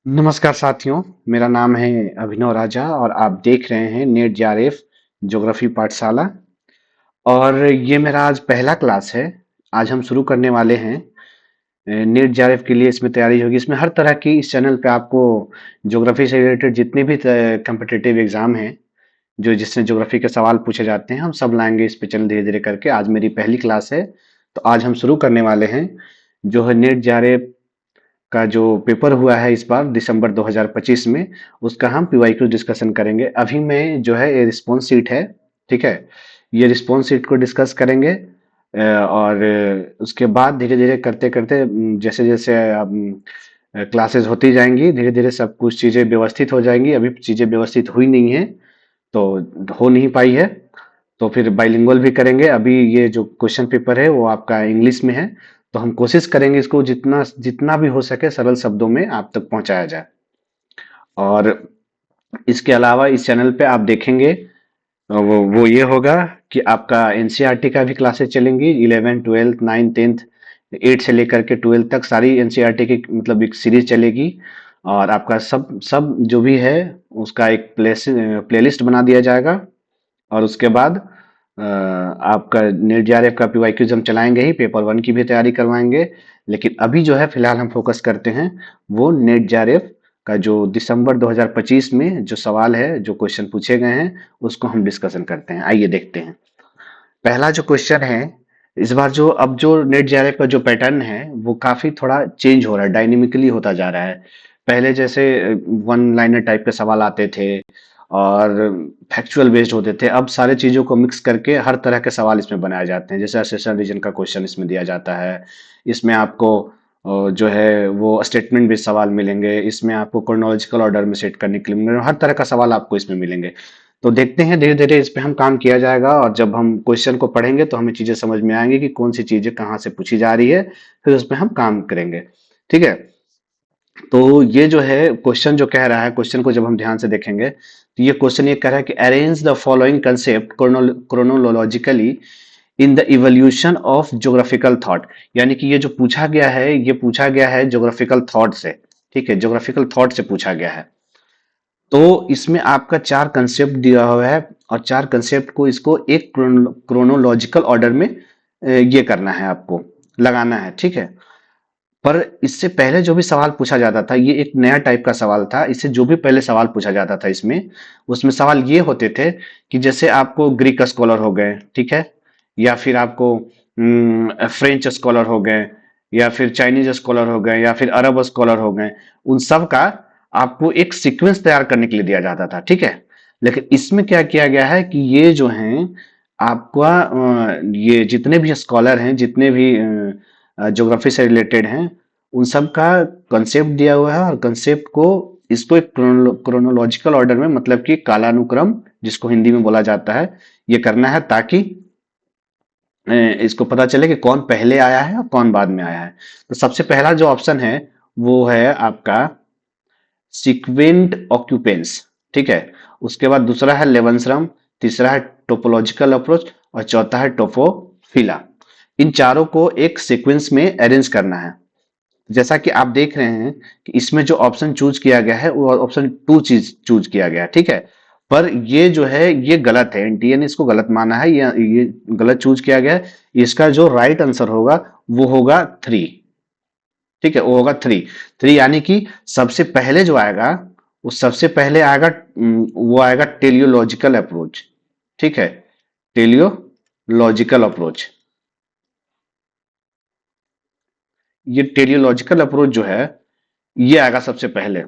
नमस्कार साथियों, मेरा नाम है अभिनव राजा और आप देख रहे हैं नेट जेआरएफ ज्योग्राफी पाठशाला। और ये मेरा आज पहला क्लास है। आज हम शुरू करने वाले हैं नेट जेआरएफ के लिए। इसमें तैयारी होगी, इसमें हर तरह की इस चैनल पे आपको ज्योग्राफी से रिलेटेड जितने भी कम्पिटिटिव एग्जाम हैं, जो जिससे ज्योग्राफी के सवाल पूछे जाते हैं, हम सब लाएंगे इस पे चैनल धीरे धीरे करके। आज मेरी पहली क्लास है, तो आज हम शुरू करने वाले हैं जो है नेट जेआरएफ का जो पेपर हुआ है इस बार दिसंबर 2025 में, उसका हम पीवाईक्यू डिस्कशन करेंगे। अभी मैं जो है ये रिस्पॉन्स शीट है, ठीक है, ये रिस्पॉन्स शीट को डिस्कस करेंगे। और उसके बाद धीरे धीरे करते करते जैसे जैसे क्लासेस होती जाएंगी, धीरे धीरे सब कुछ चीजें व्यवस्थित हो जाएंगी। अभी चीजें व्यवस्थित हुई नहीं है, तो हो नहीं पाई है, तो फिर बाइलिंगुअल भी करेंगे। अभी ये जो क्वेश्चन पेपर है वो आपका इंग्लिश में है, तो हम कोशिश करेंगे इसको जितना जितना भी हो सके सरल शब्दों में आप तक पहुंचाया जाए। और इसके अलावा इस चैनल पे आप देखेंगे वो ये होगा कि आपका एनसीईआरटी का भी क्लासेस चलेंगी। 11 12 9 10 8 से लेकर के 12 तक सारी एनसीईआरटी की मतलब एक सीरीज चलेगी। और आपका सब सब जो भी है उसका एक प्लेलिस्ट बना दिया जाएगा। और उसके बाद आपका नेट जेआरएफ का पीवाईक्यूज हम चलाएंगे ही, पेपर वन की भी तैयारी करवाएंगे। लेकिन अभी जो है फिलहाल हम फोकस करते हैं वो नेट जेआरएफ का जो दिसंबर 2025 में जो सवाल है, जो क्वेश्चन पूछे गए हैं, उसको हम डिस्कशन करते हैं। आइए देखते हैं। पहला जो क्वेश्चन है इस बार, जो अब जो नेट जेआरएफ का जो पैटर्न है वो काफी थोड़ा चेंज हो रहा है, डायनेमिकली होता जा रहा है। पहले जैसे वन लाइनर टाइप के सवाल आते थे और फैक्चुअल बेस्ड होते थे, अब सारे चीजों को मिक्स करके हर तरह के सवाल इसमें बनाए जाते हैं। जैसे असेशन रीजन का क्वेश्चन इसमें दिया जाता है, इसमें आपको जो है वो स्टेटमेंट बेस्ड सवाल मिलेंगे, इसमें आपको क्रोनोलॉजिकल ऑर्डर में सेट करने के लिए मिलेंगे, हर तरह का सवाल आपको इसमें मिलेंगे। तो देखते हैं धीरे धीरे इस पे हम काम किया जाएगा, और जब हम क्वेश्चन को पढ़ेंगे तो हमें चीजें समझ में आएंगी कि कौन सी चीजें कहाँ से पूछी जा रही है, फिर उस पर हम काम करेंगे। ठीक है, तो ये जो है क्वेश्चन जो कह रहा है, क्वेश्चन को जब हम ध्यान से देखेंगे तो ये क्वेश्चन ये कह रहा है कि arrange the following concept chronologically in the evolution of geographical thought. यानी कि ये जो पूछा गया है, ये पूछा गया है ज्योग्राफिकल थॉट से। ठीक है, ज्योग्राफिकल थॉट से पूछा गया है। तो इसमें आपका चार कंसेप्ट दिया हुआ है, और चार कंसेप्ट को इसको एक क्रोनोलॉजिकल ऑर्डर में ये करना है, आपको लगाना है। ठीक है, पर इससे पहले जो भी सवाल पूछा जाता था, ये एक नया टाइप का सवाल था। इससे जो भी पहले सवाल पूछा जाता था इसमें, उसमें सवाल ये होते थे कि जैसे आपको ग्रीक स्कॉलर हो गए, ठीक है, या फिर आपको फ्रेंच स्कॉलर हो गए, या फिर चाइनीज स्कॉलर हो गए, या फिर अरब स्कॉलर हो गए, उन सब का आपको एक सीक्वेंस तैयार करने के लिए दिया जाता था। ठीक है, लेकिन इसमें क्या किया गया है कि ये जो है आपका ये जितने भी स्कॉलर हैं, जितने भी ज्योग्राफी से रिलेटेड हैं, उन सब का कंसेप्ट दिया हुआ है। और कंसेप्ट को इसको एक क्रोनोलॉजिकल ऑर्डर में, मतलब कि कालानुक्रम जिसको हिंदी में बोला जाता है, ये करना है, ताकि इसको पता चले कि कौन पहले आया है और कौन बाद में आया है। तो सबसे पहला जो ऑप्शन है वो है आपका सीक्वेंट ऑक्यूपेंस। ठीक है, उसके बाद दूसरा है लेवंसरम, तीसरा है टोपोलॉजिकल अप्रोच, और चौथा है टोपोफिला। इन चारों को एक सीक्वेंस में अरेंज करना है। जैसा कि आप देख रहे हैं कि इसमें जो ऑप्शन चूज किया गया है वो ऑप्शन टू चीज चूज किया गया है। ठीक है, पर ये जो है ये गलत है, एनटीए ने इसको गलत माना है, ये गलत चूज किया गया है। इसका जो राइट आंसर होगा वो होगा थ्री। ठीक है, वो होगा थ्री। थ्री यानी कि सबसे पहले जो आएगा, वो सबसे पहले आएगा, वो आएगा टेलियोलॉजिकल अप्रोच। ठीक है, टेलियोलॉजिकल अप्रोच। ये टेलियोलॉजिकल अप्रोच जो है ये आएगा सबसे पहले,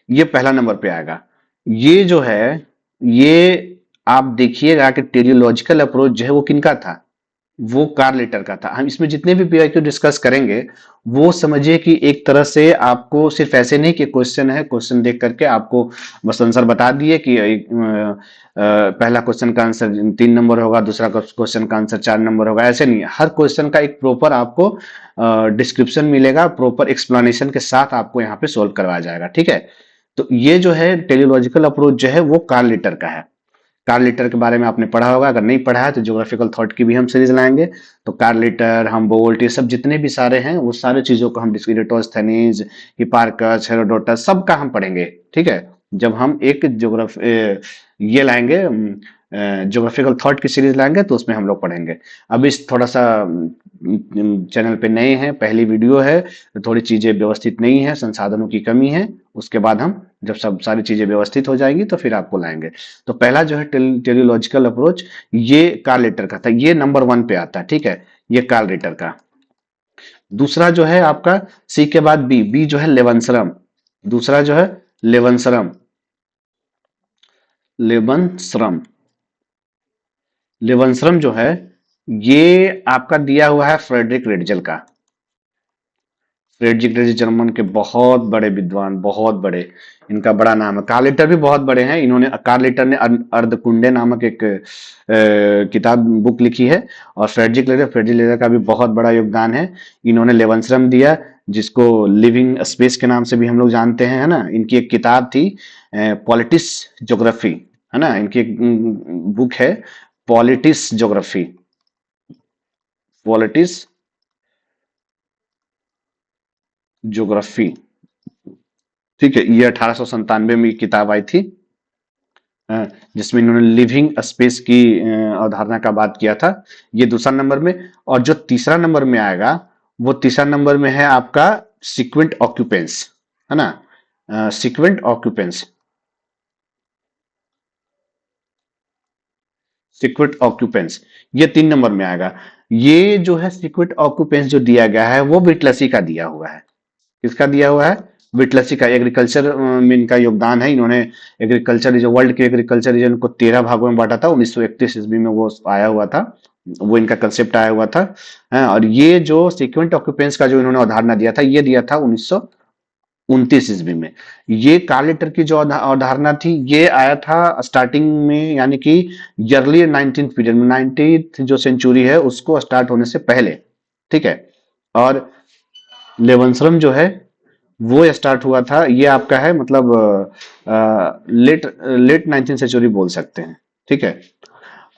ये पहला नंबर पे आएगा। ये जो है ये आप देखिएगा कि टेलियोलॉजिकल अप्रोच जो है वो किनका था, वो कार्ल लेटर का था। हम इसमें जितने भी पीआईक्यू डिस्कस करेंगे वो समझिए कि एक तरह से आपको सिर्फ ऐसे नहीं कि क्वेश्चन है, क्वेश्चन देख करके आपको बस आंसर बता दिए कि पहला क्वेश्चन का आंसर 3 नंबर होगा, दूसरा क्वेश्चन का आंसर 4 नंबर होगा, ऐसे नहीं। हर क्वेश्चन का एक प्रॉपर आपको डिस्क्रिप्शन मिलेगा, प्रॉपर एक्सप्लेनेशन के साथ आपको यहाँ पे सोल्व करवाया जाएगा। ठीक है, तो ये जो है टेलियोलॉजिकल अप्रोच जो है वो कार्ल लेटर का है। कार्ल लिटर के बारे में आपने पढ़ा होगा, अगर नहीं पढ़ा है तो ज्योग्राफिकल थॉट की भी हम सीरीज लाएंगे। तो कार्ल लिटर, हमबोल्ट, ये सब जितने भी सारे हैं वो सारे चीजों को हम डिस्क्रिटोस्थेनीज, हिपार्कस, हेरोडोटस सबका हम पढ़ेंगे। ठीक है, जब हम एक ये लाएंगे, ज्योग्राफिकल थॉट की सीरीज लाएंगे तो उसमें हम लोग पढ़ेंगे। अब इस थोड़ा सा चैनल पे नए हैं, पहली वीडियो है, तो थोड़ी चीजें व्यवस्थित नहीं है, संसाधनों की कमी है। उसके बाद हम जब सब सारी चीजें व्यवस्थित हो जाएंगी तो फिर आपको लाएंगे। तो पहला जो है टेलीलॉजिकल अप्रोच, ये कार्ल रिटर का था, ये नंबर 1 पे आता है। ठीक है, ये कार्ल रिटर का। दूसरा जो है आपका सी के बाद बी, बी जो है लेवंसरम। दूसरा जो है लेवंसरम, लेवंसरम, लेवंसरम जो है ये आपका दिया हुआ है फ्रेडरिक रेडजल का। फ्रेडरिक रेडजल जर्मन के बहुत बड़े विद्वान, बहुत बड़े, इनका बड़ा नाम है। कार्ल लिटर भी बहुत बड़े हैं, इन्होंने कार्ल लिटर ने अर्धकुंडे नामक एक किताब बुक लिखी है। और फ्रेडरिक लेटर का भी बहुत बड़ा योगदान है। इन्होंने लेवंसरम दिया, जिसको लिविंग स्पेस के नाम से भी हम लोग जानते हैं, है ना। इनकी एक किताब थी पॉलिटिक्स ज्योग्राफी, है ना। इनकी एक बुक है पॉलिटिक्स ज्योग्राफी, पॉलिटिक्स ज्योग्राफी। ठीक है, ये 1897 में ये किताब आई थी, अ, जिसमें इन्होंने लिविंग स्पेस की अवधारणा का बात किया था। ये दूसरा नंबर में। और जो तीसरा नंबर में आएगा, वो तीसरा नंबर में है आपका सीक्वेंट ऑक्यूपेंस, है ना। सीक्वेंट ऑक्यूपेंस, सीक्वेंट ऑक्यूपेंस, ये 3 नंबर में आएगा। ये जो है सीक्वेंट ऑक्यूपेंस जो दिया गया है वो विटलसी का दिया हुआ है। किसका दिया हुआ है? विटलसी का। एग्रीकल्चर में इनका योगदान है। इन्होंने एग्रीकल्चर, जो वर्ल्ड के एग्रीकल्चर रीजन को 13 भागों में बांटा था, 1931 ईस्वी में वो आया हुआ था, वो इनका कंसेप्ट आया हुआ था। और ये जो सीक्वेंट ऑक्यूपेंस का जो इन्होंने अवधारणा दिया था, ये दिया था 1929 ईस्वी में। ये कार्ल लिटर की जो अवधारणा थी, ये आया था स्टार्टिंग में, यानी कि अर्ली 19th पीरियड में, 19th जो सेंचुरी है उसको स्टार्ट होने से पहले। ठीक है। और लेवंसरम जो है वो स्टार्ट हुआ था, ये आपका है मतलब लेट लेट 19th सेंचुरी बोल सकते हैं। ठीक है।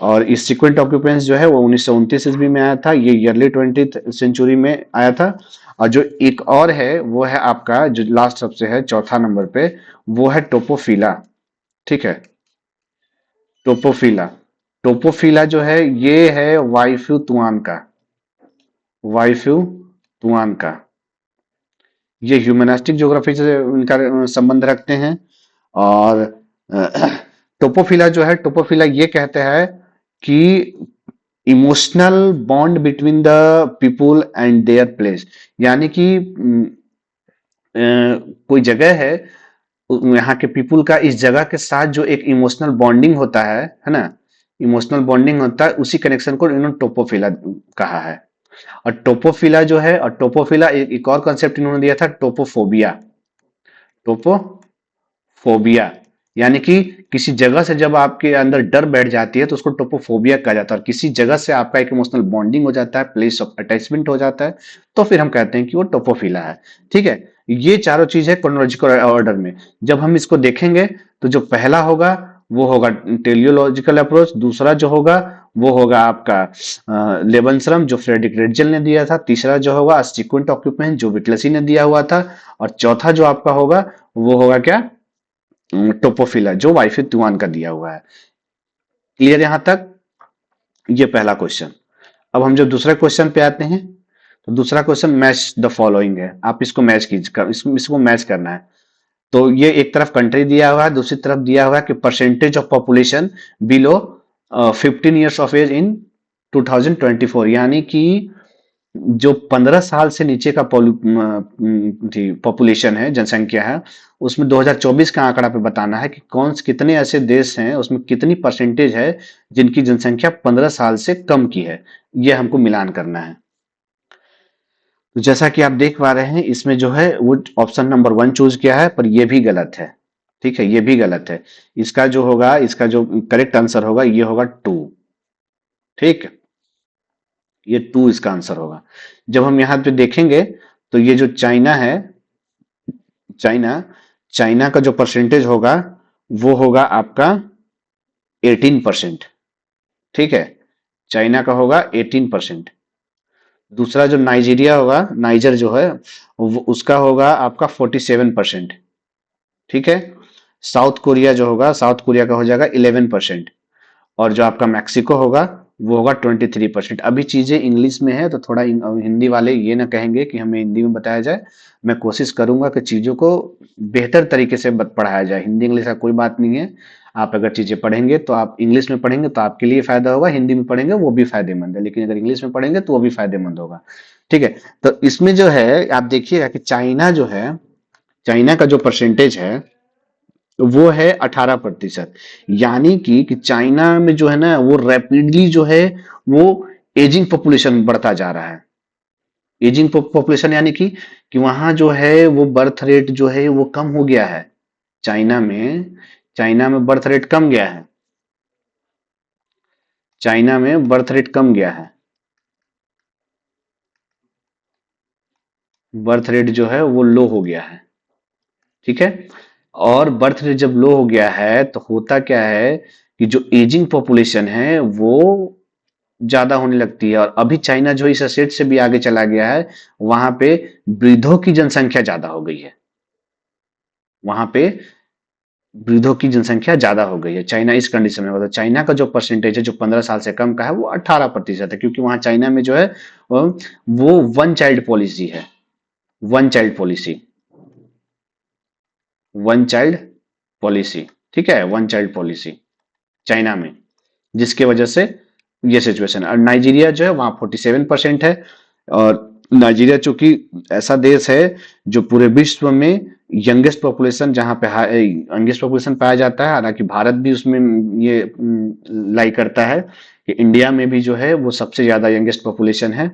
और इस सीक्वेंट ऑक्यूपेंस जो है वो 1929 ईस्वी में आया था, ये अर्ली 20th सेंचुरी में आया था। और जो एक और है वो है आपका, जो लास्ट सबसे है चौथा नंबर पे, वो है टोपोफिला। ठीक है, टोपोफिला। टोपोफिला जो है ये है वाइफ्यू तुआन का, वाइफ्यू तुआन का। ये ह्यूमैनिस्टिक ज्योग्राफी से इनका संबंध रखते हैं। और टोपोफिला जो है, टोपोफिला ये कहते हैं कि emotional bond between the people and their place, यानी कि कोई जगह है, यहाँ के पीपुल का इस जगह के साथ जो एक इमोशनल बॉन्डिंग होता है ना, इमोशनल बॉन्डिंग होता है, उसी कनेक्शन को इन्होंने टोपोफिला कहा है। और टोपोफिला जो है, और टोपोफिला एक और कंसेप्ट इन्होंने दिया था, टोपोफोबिया। टोपोफोबिया यानी कि किसी जगह से जब आपके अंदर डर बैठ जाती है तो उसको टोपोफोबिया कहा जाता है। और किसी जगह से आपका एक इमोशनल बॉन्डिंग हो जाता है, प्लेस ऑफ अटैचमेंट हो जाता है, तो फिर हम कहते हैं कि वो टोपोफिला है। ठीक है, ये चारों चीज है क्रोनोलॉजिकल ऑर्डर में। जब हम इसको देखेंगे तो जो पहला होगा वो होगा टेलियोलॉजिकल अप्रोच, दूसरा जो होगा वो होगा आपका लेबनश्रम जो फ्रेडरिक रेडजल ने दिया था, तीसरा जो होगा सीक्वेंट ऑक्यूपेंस जो विटलसी ने दिया हुआ था, और चौथा जो आपका होगा वो होगा क्या, टोपोफिला जो वाइफी तुआन का दिया हुआ है। क्लियर यहां तक? ये पहला क्वेश्चन। अब हम जब दूसरे क्वेश्चन पे आते हैं, तो दूसरा क्वेश्चन मैच द फॉलोइंग है। आप इसको मैच कीजिए, इसको मैच करना है। तो ये एक तरफ कंट्री दिया हुआ है, दूसरी तरफ दिया हुआ है कि percentage of population below 15 years of age in 2024, यानी कि जो 15 साल से नीचे का पॉपुलेशन है, जनसंख्या है, उसमें 2024 का आंकड़ा पे बताना है कि कितने ऐसे देश हैं, उसमें कितनी परसेंटेज है जिनकी जनसंख्या 15 साल से कम की है। ये हमको मिलान करना है। तो जैसा कि आप देख पा रहे हैं, इसमें जो है वो ऑप्शन नंबर 1 चूज किया है, पर ये भी गलत है। ठीक है, ये भी गलत है। इसका जो होगा, इसका जो करेक्ट आंसर होगा ये होगा 2। ठीक है, ये 2 इसका आंसर होगा। जब हम यहाँ पे देखेंगे तो ये जो चाइना है, चाइना, चाइना का जो परसेंटेज होगा वो होगा आपका 18%। ठीक है, चाइना का होगा 18%। दूसरा जो नाइजीरिया होगा, नाइजर जो है, उसका होगा आपका 47%। ठीक है, साउथ कोरिया जो होगा, साउथ कोरिया का हो जाएगा 11%। और जो आपका मैक्सिको होगा वो होगा 23%। अभी चीजें इंग्लिश में है तो थोड़ा हिंदी वाले ये ना कहेंगे कि हमें हिंदी में बताया जाए। मैं कोशिश करूंगा कि चीजों को बेहतर तरीके से पढ़ाया जाए। हिंदी इंग्लिश का कोई बात नहीं है। आप अगर चीजें पढ़ेंगे तो आप इंग्लिश में पढ़ेंगे तो आपके लिए फायदा होगा, हिंदी में पढ़ेंगे वो भी फायदेमंद है, लेकिन अगर इंग्लिश में पढ़ेंगे तो वो भी फायदेमंद होगा। ठीक है, तो इसमें जो है आप देखिएगा कि चाइना जो है, चाइना का जो परसेंटेज है वो है 18%। यानी कि चाइना में जो है ना वो रैपिडली जो है वो एजिंग पॉपुलेशन बढ़ता जा रहा है। एजिंग पॉपुलेशन यानी कि वहां जो है वो बर्थ रेट जो है वो कम हो गया है। चाइना में, चाइना में बर्थ रेट कम गया है। चाइना में बर्थ रेट कम गया है। बर्थ रेट जो है वो लो हो गया है। ठीक है, और बर्थ रेट जब लो हो गया है तो होता क्या है कि जो एजिंग पॉपुलेशन है वो ज्यादा होने लगती है। और अभी चाइना जो इस सेट से भी आगे चला गया है, वहां पे वृद्धों की जनसंख्या ज्यादा हो गई है। वहां पे वृद्धों की जनसंख्या ज्यादा हो गई है। चाइना इस कंडीशन में, मतलब चाइना का जो परसेंटेज है जो 15 साल से कम का है वो 18% है, क्योंकि वहां चाइना में जो है वो वन चाइल्ड पॉलिसी है। One child policy, one child policy. ठीक है, वन चाइल्ड पॉलिसी चाइना में, जिसके वजह से ये सिचुएशन। और नाइजीरिया जो है वहां 47% है। और नाइजीरिया चूंकि ऐसा देश है जो पूरे विश्व में यंगेस्ट पॉपुलेशन, जहां पे यंगेस्ट पॉपुलेशन पाया जाता है, हालांकि भारत भी उसमें ये लाई करता है कि इंडिया में भी जो है वो सबसे ज्यादा यंगेस्ट पॉपुलेशन है।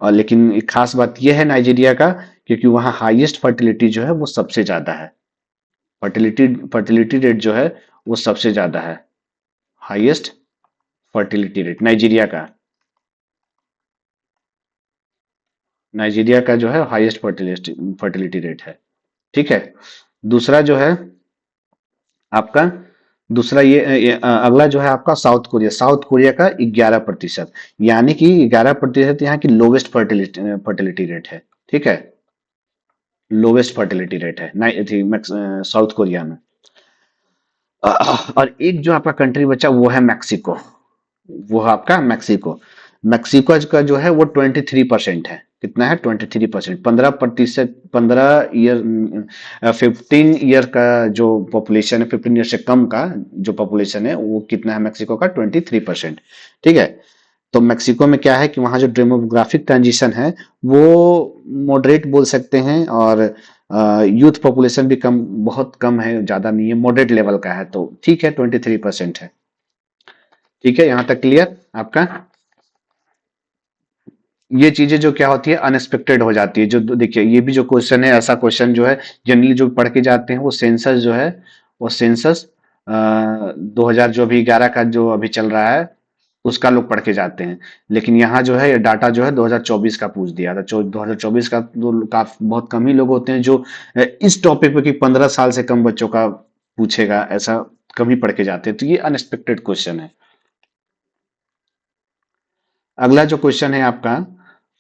और लेकिन एक खास बात यह है नाइजीरिया का, क्योंकि वहाँ हाईएस्ट फर्टिलिटी जो है वो सबसे ज्यादा है। फर्टिलिटी फर्टिलिटी रेट जो है वो सबसे ज्यादा है। हाईएस्ट फर्टिलिटी रेट नाइजीरिया का, नाइजीरिया का जो है हाईएस्ट फर्टिलिटी फर्टिलिटी रेट है। ठीक है, दूसरा जो है आपका, दूसरा अगला जो है आपका साउथ कोरिया। साउथ कोरिया का 11%, यानी कि 11% यहाँ की लोवेस्ट फर्टिलिटी फर्टिलिटी रेट है। ठीक है, लोवेस्ट फर्टिलिटी रेट है साउथ कोरिया में। और एक जो आपका कंट्री बचा वो है मैक्सिको। वो है आपका मैक्सिको। मैक्सिको का जो है वो 23% है। कितना है? 23%। 15%, 15 ईयर का जो पॉपुलेशन है, 15 ईयर से कम का जो पॉपुलेशन है वो कितना है मैक्सिको का? 23%। ठीक है, तो मैक्सिको में क्या है कि वहाँ जो डेमोग्राफिक ट्रांजिशन है वो मॉडरेट बोल सकते हैं। और यूथ पॉपुलेशन भी कम, बहुत कम है, ज्यादा नहीं है, मॉडरेट लेवल का है। तो ठीक है, 23% है। ठीक है, यहां तक क्लियर आपका? ये चीजें जो क्या होती है अनएक्सपेक्टेड हो जाती है। जो देखिए ये भी जो क्वेश्चन है, ऐसा क्वेश्चन जो है जनरली जो पढ़ के जाते हैं वो सेंसस जो है, वो सेंसस 2000 जो अभी 11 का जो अभी चल रहा है उसका लोग पढ़ के जाते हैं। लेकिन यहाँ जो है ये डाटा जो है 2024 का पूछ दिया था। 2024 का तो काफी बहुत कम ही लोग होते हैं जो इस टॉपिक पे कि 15 साल से कम बच्चों का पूछेगा, ऐसा कम ही पढ़ के जाते हैं। तो ये अनएक्सपेक्टेड क्वेश्चन है। अगला जो क्वेश्चन है आपका,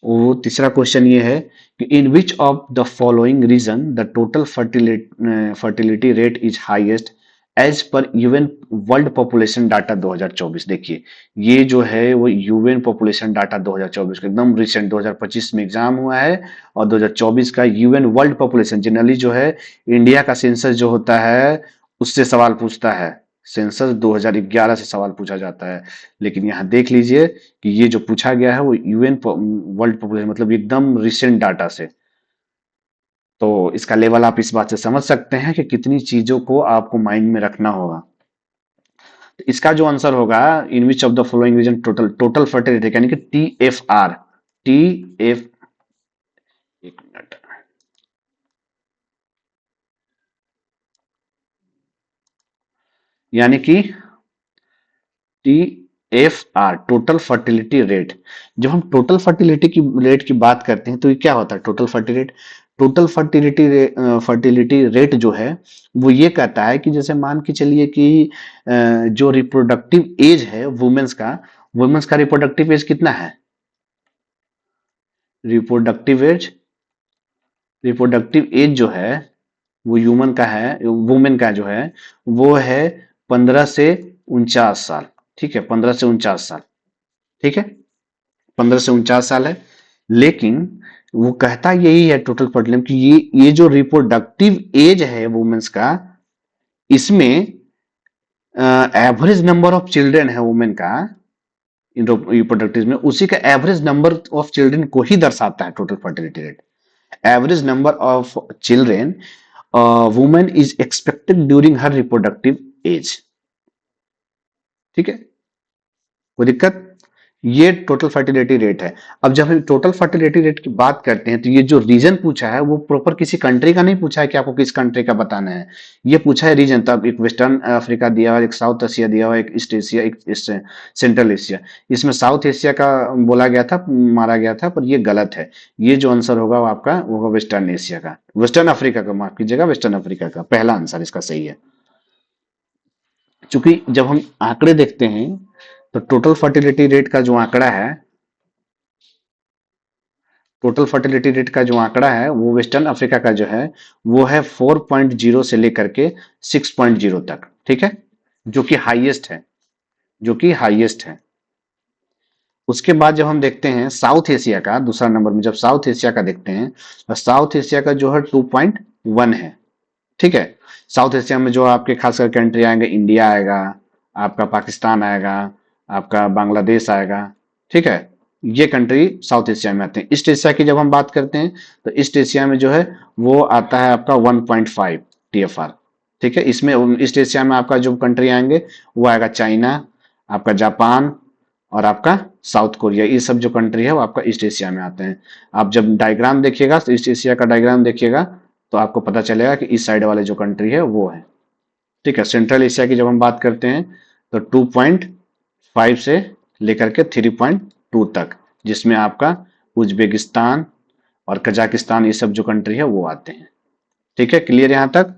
वो तीसरा क्वेश्चन ये है कि in which of the following region the total fertility rate is highest as per UN world population data 2024। देखिए ये जो है वो यूएन पॉपुलेशन डाटा 2024 का एकदम रिसेंट, 2025 में एग्जाम हुआ है। और 2024 का यूएन वर्ल्ड पॉपुलेशन, जनरली जो है इंडिया का सेंसस जो होता है उससे सवाल पूछता है। सेंसस 2011 से सवाल पूछा जाता है। लेकिन यहाँ देख लीजिए कि ये जो पूछा गया है वो यूएन वर्ल्ड पॉपुलेशन, मतलब एकदम रिसेंट डाटा से। तो इसका लेवल आप इस बात से समझ सकते हैं कि कितनी चीजों को आपको माइंड में रखना होगा। तो इसका जो आंसर होगा, in which of the following region total total fertility, यानी कि TFR। TF, एक मिनट, यानी कि TFR, टोटल फर्टिलिटी रेट। जब हम टोटल फर्टिलिटी की रेट की बात करते हैं तो ये क्या होता है? Total fertility, total fertility rate जो है वो ये कहता है कि जैसे मान के चलिए कि जो रिप्रोडक्टिव एज है वुमेन्स का रिप्रोडक्टिव एज कितना है? रिप्रोडक्टिव एज रिप्रोडक्टिव एज जो है वो ह्यूमन का है, वुमेन का जो है वो है 15 से 49 साल। ठीक है, 15 से 49 साल। ठीक है, 15 से 49 साल है। लेकिन वो कहता यही है टोटल फर्टिलिटी कि ये जो रिप्रोडक्टिव एज है वुमेन्स का, इसमें एवरेज नंबर ऑफ चिल्ड्रन है वुमेन का रिप्रोडक्टिव में, उसी का एवरेज नंबर ऑफ चिल्ड्रन को ही दर्शाता है total fertility rate. Average number of children women is expected during her reproductive age. ठीक है, कोई दिक्कत? ये टोटल फर्टिलिटी रेट है। अब जब हम टोटल फर्टिलिटी रेट की बात करते हैं तो ये जो रीजन पूछा है वो प्रॉपर किसी कंट्री का नहीं पूछा है कि आपको किस कंट्री का बताना है, ये पूछा है रीजन। तो अब एक वेस्टर्न अफ्रीका दिया हुआ, एक साउथ एशिया दिया हुआ, एक ईस्ट एशिया, एक सेंट्रल एशिया। इसमें साउथ एशिया का बोला गया था, मारा गया था, पर ये गलत है। ये जो आंसर होगा वो आपका होगा वेस्टर्न एशिया का, वेस्टर्न अफ्रीका का, माफ कीजिएगा, वेस्टर्न अफ्रीका का पहला आंसर इसका सही है। क्योंकि जब हम आंकड़े देखते हैं तो टोटल फर्टिलिटी रेट का जो आंकड़ा है, टोटल फर्टिलिटी रेट का जो आंकड़ा है वो वेस्टर्न अफ्रीका का जो है वो है 4.0 से लेकर के 6.0 तक। ठीक है, जो कि हाईएस्ट है, जो कि हाईएस्ट है। उसके बाद जब हम देखते हैं साउथ एशिया का दूसरा नंबर में, जब साउथ एशिया का देखते हैं तो साउथ एशिया का जो है 2.1 है। ठीक है, साउथ एशिया में जो आपके खासकर कंट्री आएंगे, इंडिया आएगा, आपका पाकिस्तान आएगा, आपका बांग्लादेश आएगा। ठीक है, ये कंट्री साउथ एशिया में आते हैं। ईस्ट एशिया की जब हम बात करते हैं तो ईस्ट एशिया में जो है वो आता है आपका 1.5 TFR। ठीक है, इसमें ईस्ट एशिया में आपका जो कंट्री आएंगे वो आएगा चाइना, आपका जापान और आपका साउथ कोरिया। ये सब जो कंट्री है वो आपका ईस्ट एशिया में आते हैं। आप जब डायग्राम देखिएगा तो ईस्ट एशिया का डायग्राम देखिएगा तो आपको पता चलेगा कि इस साइड वाले जो कंट्री है वो है। ठीक है, सेंट्रल एशिया की जब हम बात करते हैं तो 2.5 से लेकर के 3.2 तक, जिसमें आपका उज्बेकिस्तान और कजाकिस्तान ये सब जो कंट्री है वो आते हैं। ठीक है, क्लियर यहां तक?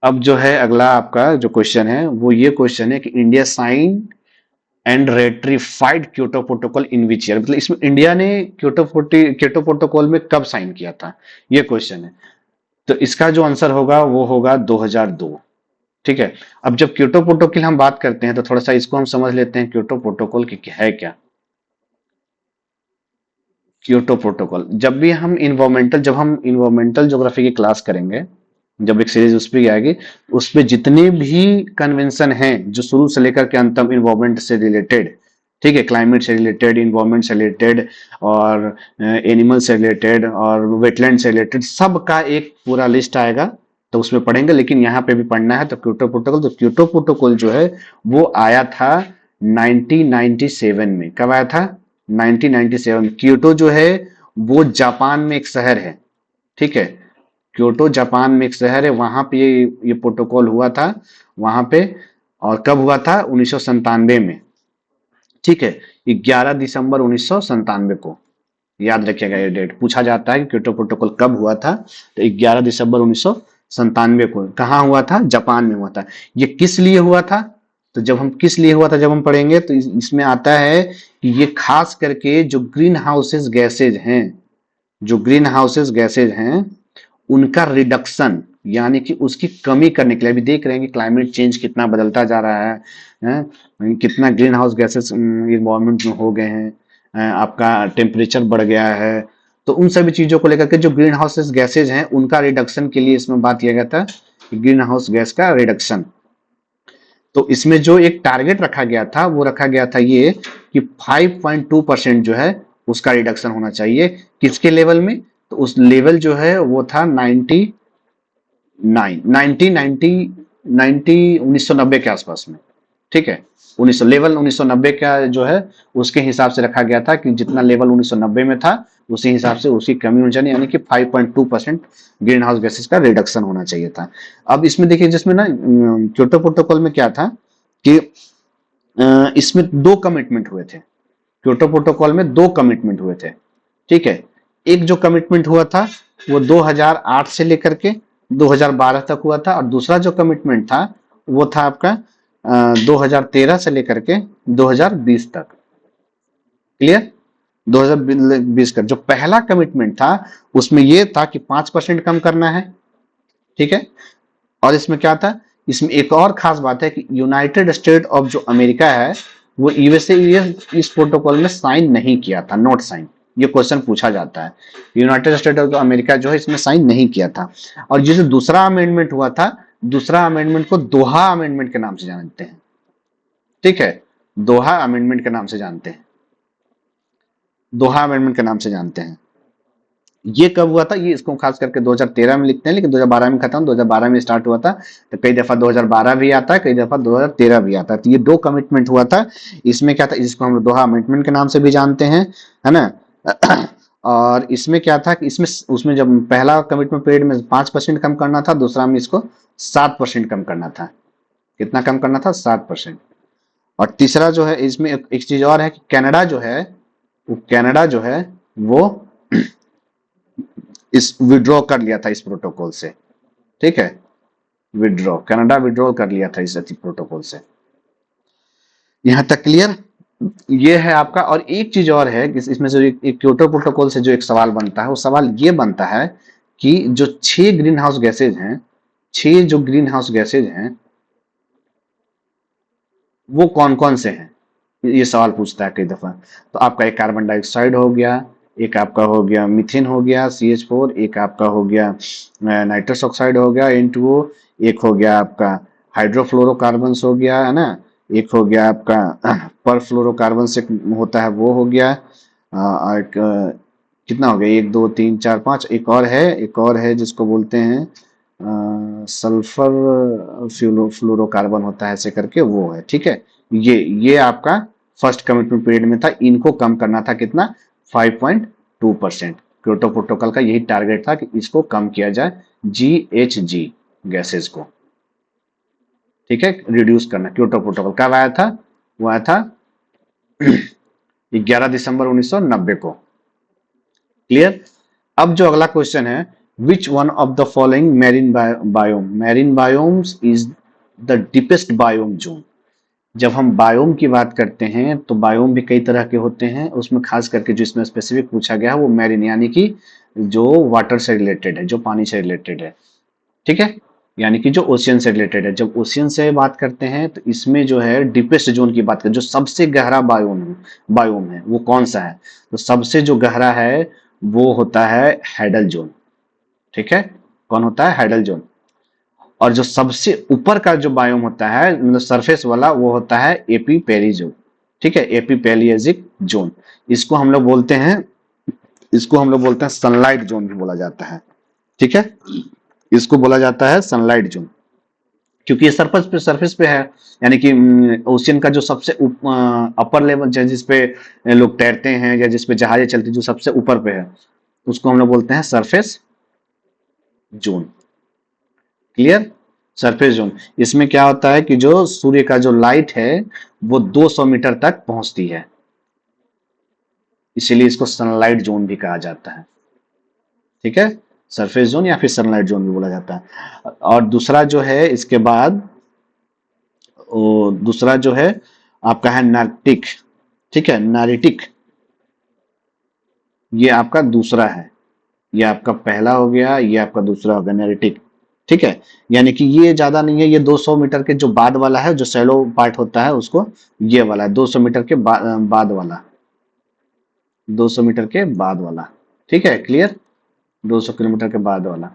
अब जो है अगला आपका जो क्वेश्चन है वो ये क्वेश्चन है कि India sign and ratified Kyoto protocol in which year, मतलब इसमें इंडिया ने क्योटो प्रोटोकॉल में कब साइन किया था, ये क्वेश्चन है। तो इसका जो आंसर होगा वो होगा 2002। ठीक है, अब जब क्योटो प्रोटोकॉल हम बात करते हैं तो थोड़ा सा इसको हम समझ लेते हैं क्योटो प्रोटोकॉल की क्या है। क्या क्योटो प्रोटोकॉल, जब हम इन्वायरमेंटल ज्योग्राफी की क्लास करेंगे, जब एक सीरीज उस पर आएगी, उस पे जितने भी कन्वेंशन हैं जो शुरू से लेकर के अंत तक इन्वायरमेंट से रिलेटेड, ठीक है, क्लाइमेट से रिलेटेड, इन्वायरमेंट से रिलेटेड और एनिमल से रिलेटेड और वेटलैंड से रिलेटेड, सबका एक पूरा लिस्ट आएगा तो उसमें पढ़ेंगे। लेकिन यहाँ पे भी पढ़ना है तो क्योटो प्रोटोकॉल, तो क्योटो प्रोटोकॉल जो है वो आया था 1997 में। कब आया था? 1997। क्योटो जो है वो जापान में एक शहर है। ठीक है, क्योटो जापान में एक शहर है, वहां पे ये प्रोटोकॉल हुआ था वहां पे। और कब हुआ था? 1997 में। ठीक है, 11 दिसंबर 1997 को याद रखिएगा ये डेट। पूछा जाता है कि क्योटो प्रोटोकॉल कब हुआ था, तो 11 दिसंबर 1997 को। कहाँ हुआ था? जापान में हुआ था। ये किस लिए हुआ था? तो जब हम किस लिए हुआ था जब हम पढ़ेंगे तो इसमें आता है कि ये खास करके जो ग्रीन हाउसेस गैसेज हैं, जो ग्रीन हाउसेस गैसेज हैं उनका रिडक्शन, यानी कि उसकी कमी करने के लिए। अभी देख रहे हैं कि क्लाइमेट चेंज कितना बदलता जा रहा है, कितना ग्रीन हाउस गैसेस इन्वायरमेंट में हो गए हैं, आपका टेम्परेचर बढ़ गया है। तो उन सभी चीजों को लेकर के जो ग्रीन हाउसेस गैसेज हैं उनका रिडक्शन के लिए इसमें बात किया गया था, ग्रीन हाउस गैस का रिडक्शन। तो इसमें जो एक टारगेट रखा गया था वो रखा गया था ये कि 5.2% जो है उसका रिडक्शन होना चाहिए। किसके लेवल में? तो उस लेवल जो है वो था 1990 के आसपास में। ठीक है, 1990 का जो है उसके हिसाब से रखा गया था कि जितना लेवल 1990 में था उसी हिसाब से उसकी कमी होनी चाहिए, यानी कि 5.2% ग्रीन हाउस गैसेस का रिडक्शन होना चाहिए था। अब इसमें देखिए, जिसमें ना क्योटो प्रोटोकॉल में क्या था कि इसमें दो कमिटमेंट हुए थे। क्योटो प्रोटोकॉल में दो कमिटमेंट हुए थे। ठीक है, एक जो कमिटमेंट हुआ था वो 2008 से लेकर के 2012 तक हुआ था, और दूसरा जो कमिटमेंट था वो था आपका 2013 से लेकर के 2020 तक। क्लियर? 2020 का जो पहला कमिटमेंट था उसमें ये था कि 5% कम करना है। ठीक है, और इसमें क्या था, इसमें एक और खास बात है कि यूनाइटेड स्टेट ऑफ जो अमेरिका है वो यूएसए इस प्रोटोकॉल में साइन नहीं किया था, नॉट साइन। ये क्वेश्चन पूछा जाता है, यूनाइटेड स्टेट ऑफ अमेरिका जो है इसमें साइन नहीं किया था। और ये जो दूसरा अमेंडमेंट हुआ था, दूसरा अमेंडमेंट को दोहा अमेंडमेंट के नाम से जानते हैं। ठीक है, दोहा अमेंडमेंट के नाम से जानते हैं, दोहा अमेंडमेंट के नाम से जानते हैं। ये कब हुआ था, ये इसको खास करके 2013 में लिखते हैं, लेकिन 2012 में खत्म, 2012 में स्टार्ट हुआ था। तो कई दफा 2012 भी आता है, कई दफा 2013 भी आता है। तो ये दो कमिटमेंट हुआ था। इसमें क्या था, इसको हम दोहा अमेंडमेंट के नाम से भी जानते हैं, है ना। और इसमें क्या था कि इसमें उसमें जब पहला कमिटमेंट पीरियड में 5% कम करना था, दूसरा में इसको 7% कम करना था। कितना कम करना था? 7%। और तीसरा जो है इसमें एक चीज और है कि कनाडा जो है, वो कनाडा जो है वो इस विड्रॉ कर लिया था इस प्रोटोकॉल से। ठीक है, विड्रॉ, कनाडा विड्रॉ कर लिया था इस प्रोटोकॉल से। यहां तक क्लियर? ये है आपका। और एक चीज और है कि इसमें जो एक क्योटो प्रोटोकॉल से जो एक सवाल बनता है, वो सवाल ये बनता है कि जो 6 ग्रीन हाउस गैसेज हैं, 6 जो ग्रीन हाउस गैसेज हैं वो कौन कौन से हैं, ये सवाल पूछता है कई दफा। तो आपका एक कार्बन डाइऑक्साइड हो गया, एक आपका हो गया मीथेन हो गया CH4, एक आपका हो गया नाइट्रस ऑक्साइड हो गया N2O, एक हो गया आपका हाइड्रोफ्लोरोकार्बन हो गया, है ना, एक हो गया आपका परफ्लोरोकार्बन से होता है वो हो गया। कितना हो गया, 1 2 3 4 5, एक और है, एक और है जिसको बोलते हैं सल्फर फ्लोरोकार्बन होता है ऐसे करके, वो है। ठीक है, ये आपका फर्स्ट कमिटमेंट पीरियड में था। इनको कम करना था कितना? 5.2%। क्योटो प्रोटोकॉल का यही टारगेट था कि इसको कम किया जाए, GHG गैसेस को। ठीक है, रिड्यूस करना। क्योटो प्रोटोकॉल कब आया था? वो आया था 11 दिसंबर 1990 को। क्लियर? अब जो अगला क्वेश्चन है, which one of the following marine biome, marine biomes is the deepest biome zone. जब हम बायोम की बात करते हैं तो बायोम भी कई तरह के होते हैं, उसमें खास करके जो इसमें स्पेसिफिक पूछा गया है वो मैरीन, यानी कि जो वाटर से रिलेटेड है, जो पानी से रिलेटेड है। ठीक है, यानी कि जो ओशियन से रिलेटेड है। जब ओशियन से बात करते हैं तो इसमें जो है डीपेस्ट जोन की बात करें, जो सबसे गहरा बायोम है वो कौन सा है? तो सबसे जो गहरा है वो होता है हैडल जोन। ठीक है, कौन होता है? Hadal zone. और जो सबसे ऊपर का जो बायोम होता है, मतलब सरफेस वाला, वो होता है एपी पेरी जोन। ठीक है, एपी पेलियजिक जोन। इसको हम लोग बोलते हैं, इसको हम लोग बोलते हैं सनलाइट जोन भी बोला जाता है। ठीक है, इसको बोला जाता है सनलाइट जोन, क्योंकि ये सरफेस पे है। यानी कि ओशियन का जो सबसे अपर लेवल जिस पे लोग तैरते हैं या जिस पे जहाजें चलती हैं, जो सबसे ऊपर पे है, उसको हम लोग बोलते हैं surface zone. Clear? Surface zone. इसमें क्या होता है कि जो सूर्य का जो लाइट है वो 200 मीटर तक पहुंचती है, इसीलिए इसको सनलाइट जोन भी कहा जाता है। ठीक है, सरफेस जोन या फिर सनलाइट जोन भी बोला जाता है। और दूसरा जो है इसके बाद, दूसरा जो है आपका है नार्टिक। ठीक है, नारिटिक, ये आपका दूसरा है। ये आपका पहला हो गया, ये आपका दूसरा हो गया नारिटिक। ठीक है, यानी कि ये ज्यादा नहीं है, ये 200 मीटर के जो बाद वाला है, जो सैलो पार्ट होता है उसको, ये वाला है 200 मीटर के बाद वाला, 200 मीटर के बाद वाला। ठीक है, क्लियर? 200 किलोमीटर के बाद वाला।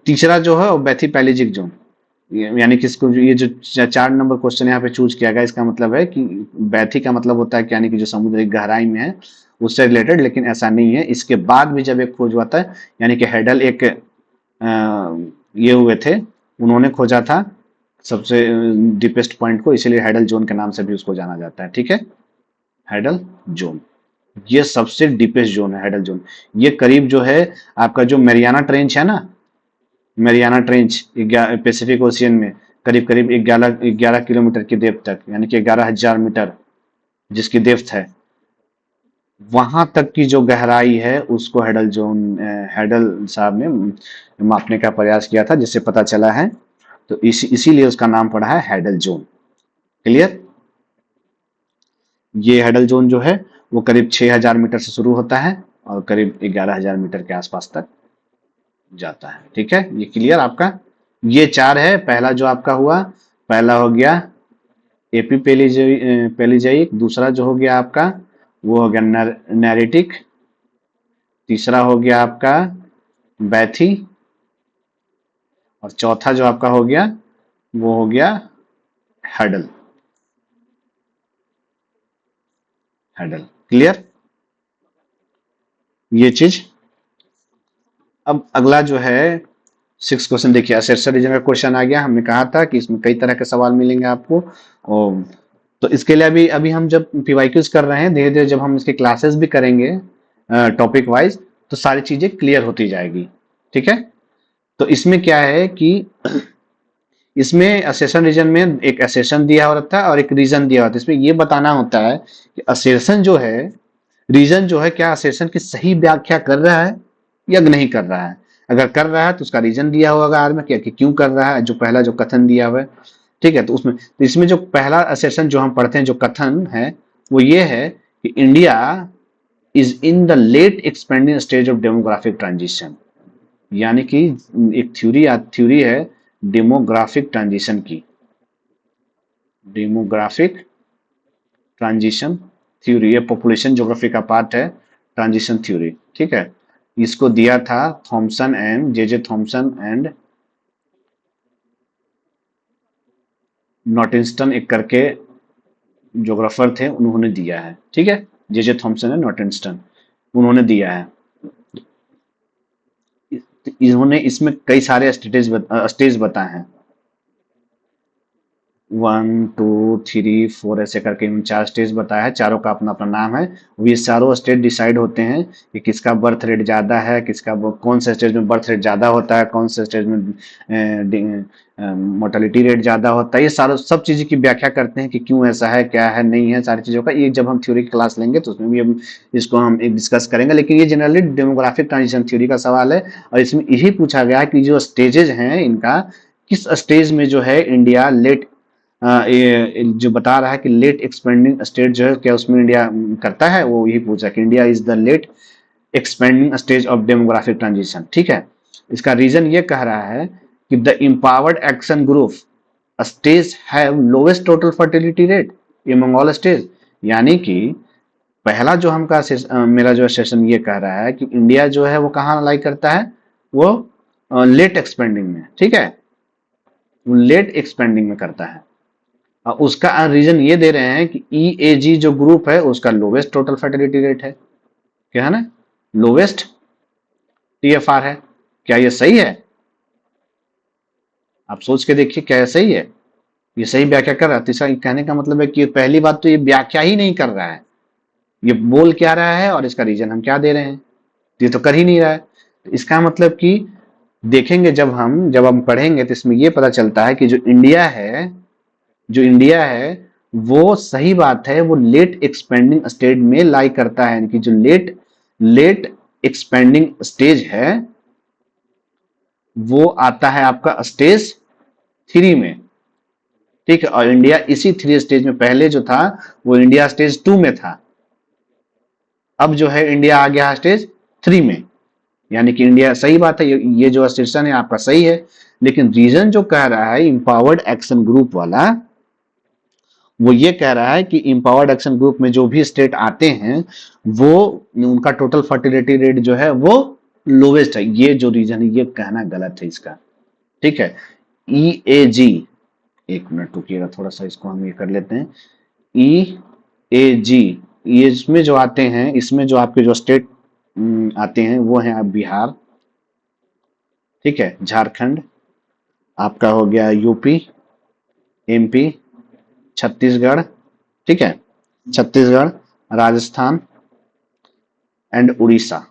तीसरा जो है वो बैथी पैलिजिक जोन, यानी कि इसको ये जो 4 नंबर क्वेश्चन यहाँ पे चूज किया गया, इसका मतलब है कि बैथी का मतलब होता है कि यानी कि जो समुद्र की गहराई में है उससे रिलेटेड, लेकिन ऐसा नहीं है। इसके बाद भी जब एक खोज हुआ था, यानी कि हेडल एक ये हुए थे, उन्होंने खोजा था सबसे डीपेस्ट पॉइंट को, इसीलिए हेडल जोन के नाम से भी उसको जाना जाता है। ठीक है, हेडल जोन, ये सबसे डीपेस्ट जोन है हेडल जोन। ये करीब जो है आपका जो मैरियाना ट्रेंच है ना, मैरियाना ट्रेंच पैसिफिक ओशियन में करीब करीब 11 किलोमीटर की डेप्थ तक, यानी कि 11,000 मीटर जिसकी डेप्थ है, वहां तक की जो गहराई है उसको हेडल साहब ने मापने का प्रयास किया था, जिससे पता चला है। तो इसीलिए उसका नाम पड़ा है हेडल जोन। क्लियर? ये हेडल जोन जो है वो करीब 6,000 मीटर से शुरू होता है और करीब 11,000 मीटर के आसपास तक जाता है। ठीक है, ये क्लियर आपका? ये चार है। पहला जो आपका हुआ, पहला हो गया एपी पेलिजाइक, दूसरा जो हो गया आपका वो हो गया नैरिटिक, तीसरा हो गया आपका बैथी, और चौथा जो आपका हो गया वो हो गया हडल। Huddle clear? ये चीज। अब अगला जो है 6 क्वेश्चन देखिए, असर्शन रीजन का क्वेश्चन आ गया। हमने कहा था कि इसमें कई तरह के सवाल मिलेंगे आपको। और तो इसके लिए अभी अभी हम जब पीवाईक्यूज कर रहे हैं, धीरे धीरे जब हम इसके क्लासेस भी करेंगे टॉपिक वाइज, तो सारी चीजें क्लियर होती जाएगी। ठीक है? तो इसमें क्या है कि इसमें असेशन रीजन में एक असेशन दिया होता है और एक रीजन दिया होता है। इसमें ये बताना होता है कि असेशन जो है, रीजन जो है, क्या असेशन की सही व्याख्या कर रहा है या नहीं कर रहा है। अगर कर रहा है तो उसका रीजन दिया होगा आर में, क्या कि क्यों कर रहा है, जो पहला जो कथन दिया हुआ है। ठीक है, तो इसमें जो पहला असेशन जो हम पढ़ते हैं, जो कथन है, वो ये है कि India is in the late expanding stage of demographic transition. यानी कि एक थ्योरी है डेमोग्राफिक ट्रांजिशन की, डेमोग्राफिक ट्रांजिशन थ्योरी। ये पॉपुलेशन ज्योग्राफी का पार्ट है, ट्रांजिशन थ्योरी। ठीक है, इसको दिया था Thomson and J Thomson and Notestein एक करके ज्योग्राफर थे, उन्होंने दिया है। ठीक है, जे थॉमसन एंड नॉटिंस्टन उन्होंने दिया है। इन्होंने इसमें कई सारे स्टेज बताए हैं, 1 2 3 4 ऐसे करके इन चार स्टेज बताया है। चारों का अपना अपना नाम है। ये चारों स्टेज डिसाइड होते हैं कि किसका बर्थ रेट ज्यादा है, कौन से स्टेज में बर्थ रेट ज्यादा होता है, कौन से स्टेज में मोर्टेलिटी रेट ज्यादा होता है। ये सारा सब चीज़ की व्याख्या करते हैं कि क्यों ऐसा है, क्या है, नहीं है, सारी चीज़ों का। ये जब हम थ्योरी की क्लास लेंगे तो उसमें भी हम इसको हम डिस्कस करेंगे। लेकिन ये जनरली डेमोग्राफिक ट्रांजिशन थ्योरी का सवाल है, और इसमें यही पूछा गया है कि जो स्टेजेज हैं इनका, किस स्टेज में जो है इंडिया लेट, ये जो बता रहा है कि लेट एक्सपेंडिंग स्टेट जो है, क्या उसमें इंडिया करता है, वो यही पूछा कि India is the late expanding stage of demographic transition. ठीक है, इसका रीजन ये कह रहा है कि the empowered action group stage have lowest total fertility rate among all stage. यानी कि पहला जो मेरा जो सेशन ये कह रहा है कि इंडिया जो है वो कहाँ लाई करता है, वो लेट एक्सपेंडिंग में। ठीक है, वो लेट एक्सपेंडिंग में करता है। उसका रीजन ये दे रहे हैं कि ईएजी जो ग्रुप है उसका लोवेस्ट टोटल फर्टिलिटी रेट है। क्या है ना, लोवेस्ट टीएफआर है। क्या ये सही है? आप सोच के देखिए, क्या ये सही है? ये सही व्याख्या कर रहा है? तो इसका कहने का मतलब है कि पहली बात तो ये व्याख्या ही नहीं कर रहा है, ये बोल क्या रहा है और इसका रीजन हम क्या दे रहे हैं, ये तो कर ही नहीं रहा है। तो इसका मतलब कि देखेंगे जब हम पढ़ेंगे तो इसमें ये पता चलता है कि जो इंडिया है वो सही बात है, वो लेट एक्सपेंडिंग स्टेज में लाई करता है। यानी कि जो लेट लेट एक्सपेंडिंग स्टेज है वो आता है आपका स्टेज 3 में। ठीक है, और इंडिया इसी 3 स्टेज में, पहले जो था वो इंडिया स्टेज 2 में था, अब जो है इंडिया आ गया स्टेज 3 में। यानी कि इंडिया, सही बात है, ये जो स्टेशन है आपका सही है। लेकिन रीजन जो कह रहा है इंपावर्ड एक्शन ग्रुप वाला, वो ये कह रहा है कि इंपावर्ड एक्शन ग्रुप में जो भी स्टेट आते हैं वो, उनका टोटल फर्टिलिटी रेट जो है वो लोवेस्ट है। ये जो रीजन है ये कहना गलत है इसका। ठीक है, ई ए जी, एक मिनट रुकिएगा, थोड़ा सा इसको हम ये कर लेते हैं। ई ए जी, ये इसमें जो आते हैं, इसमें जो आपके जो स्टेट आते हैं वो हैं आप बिहार, ठीक है, झारखंड, आपका हो गया यूपी, एमपी, छत्तीसगढ़, ठीक है, छत्तीसगढ़, राजस्थान एंड उड़ीसा।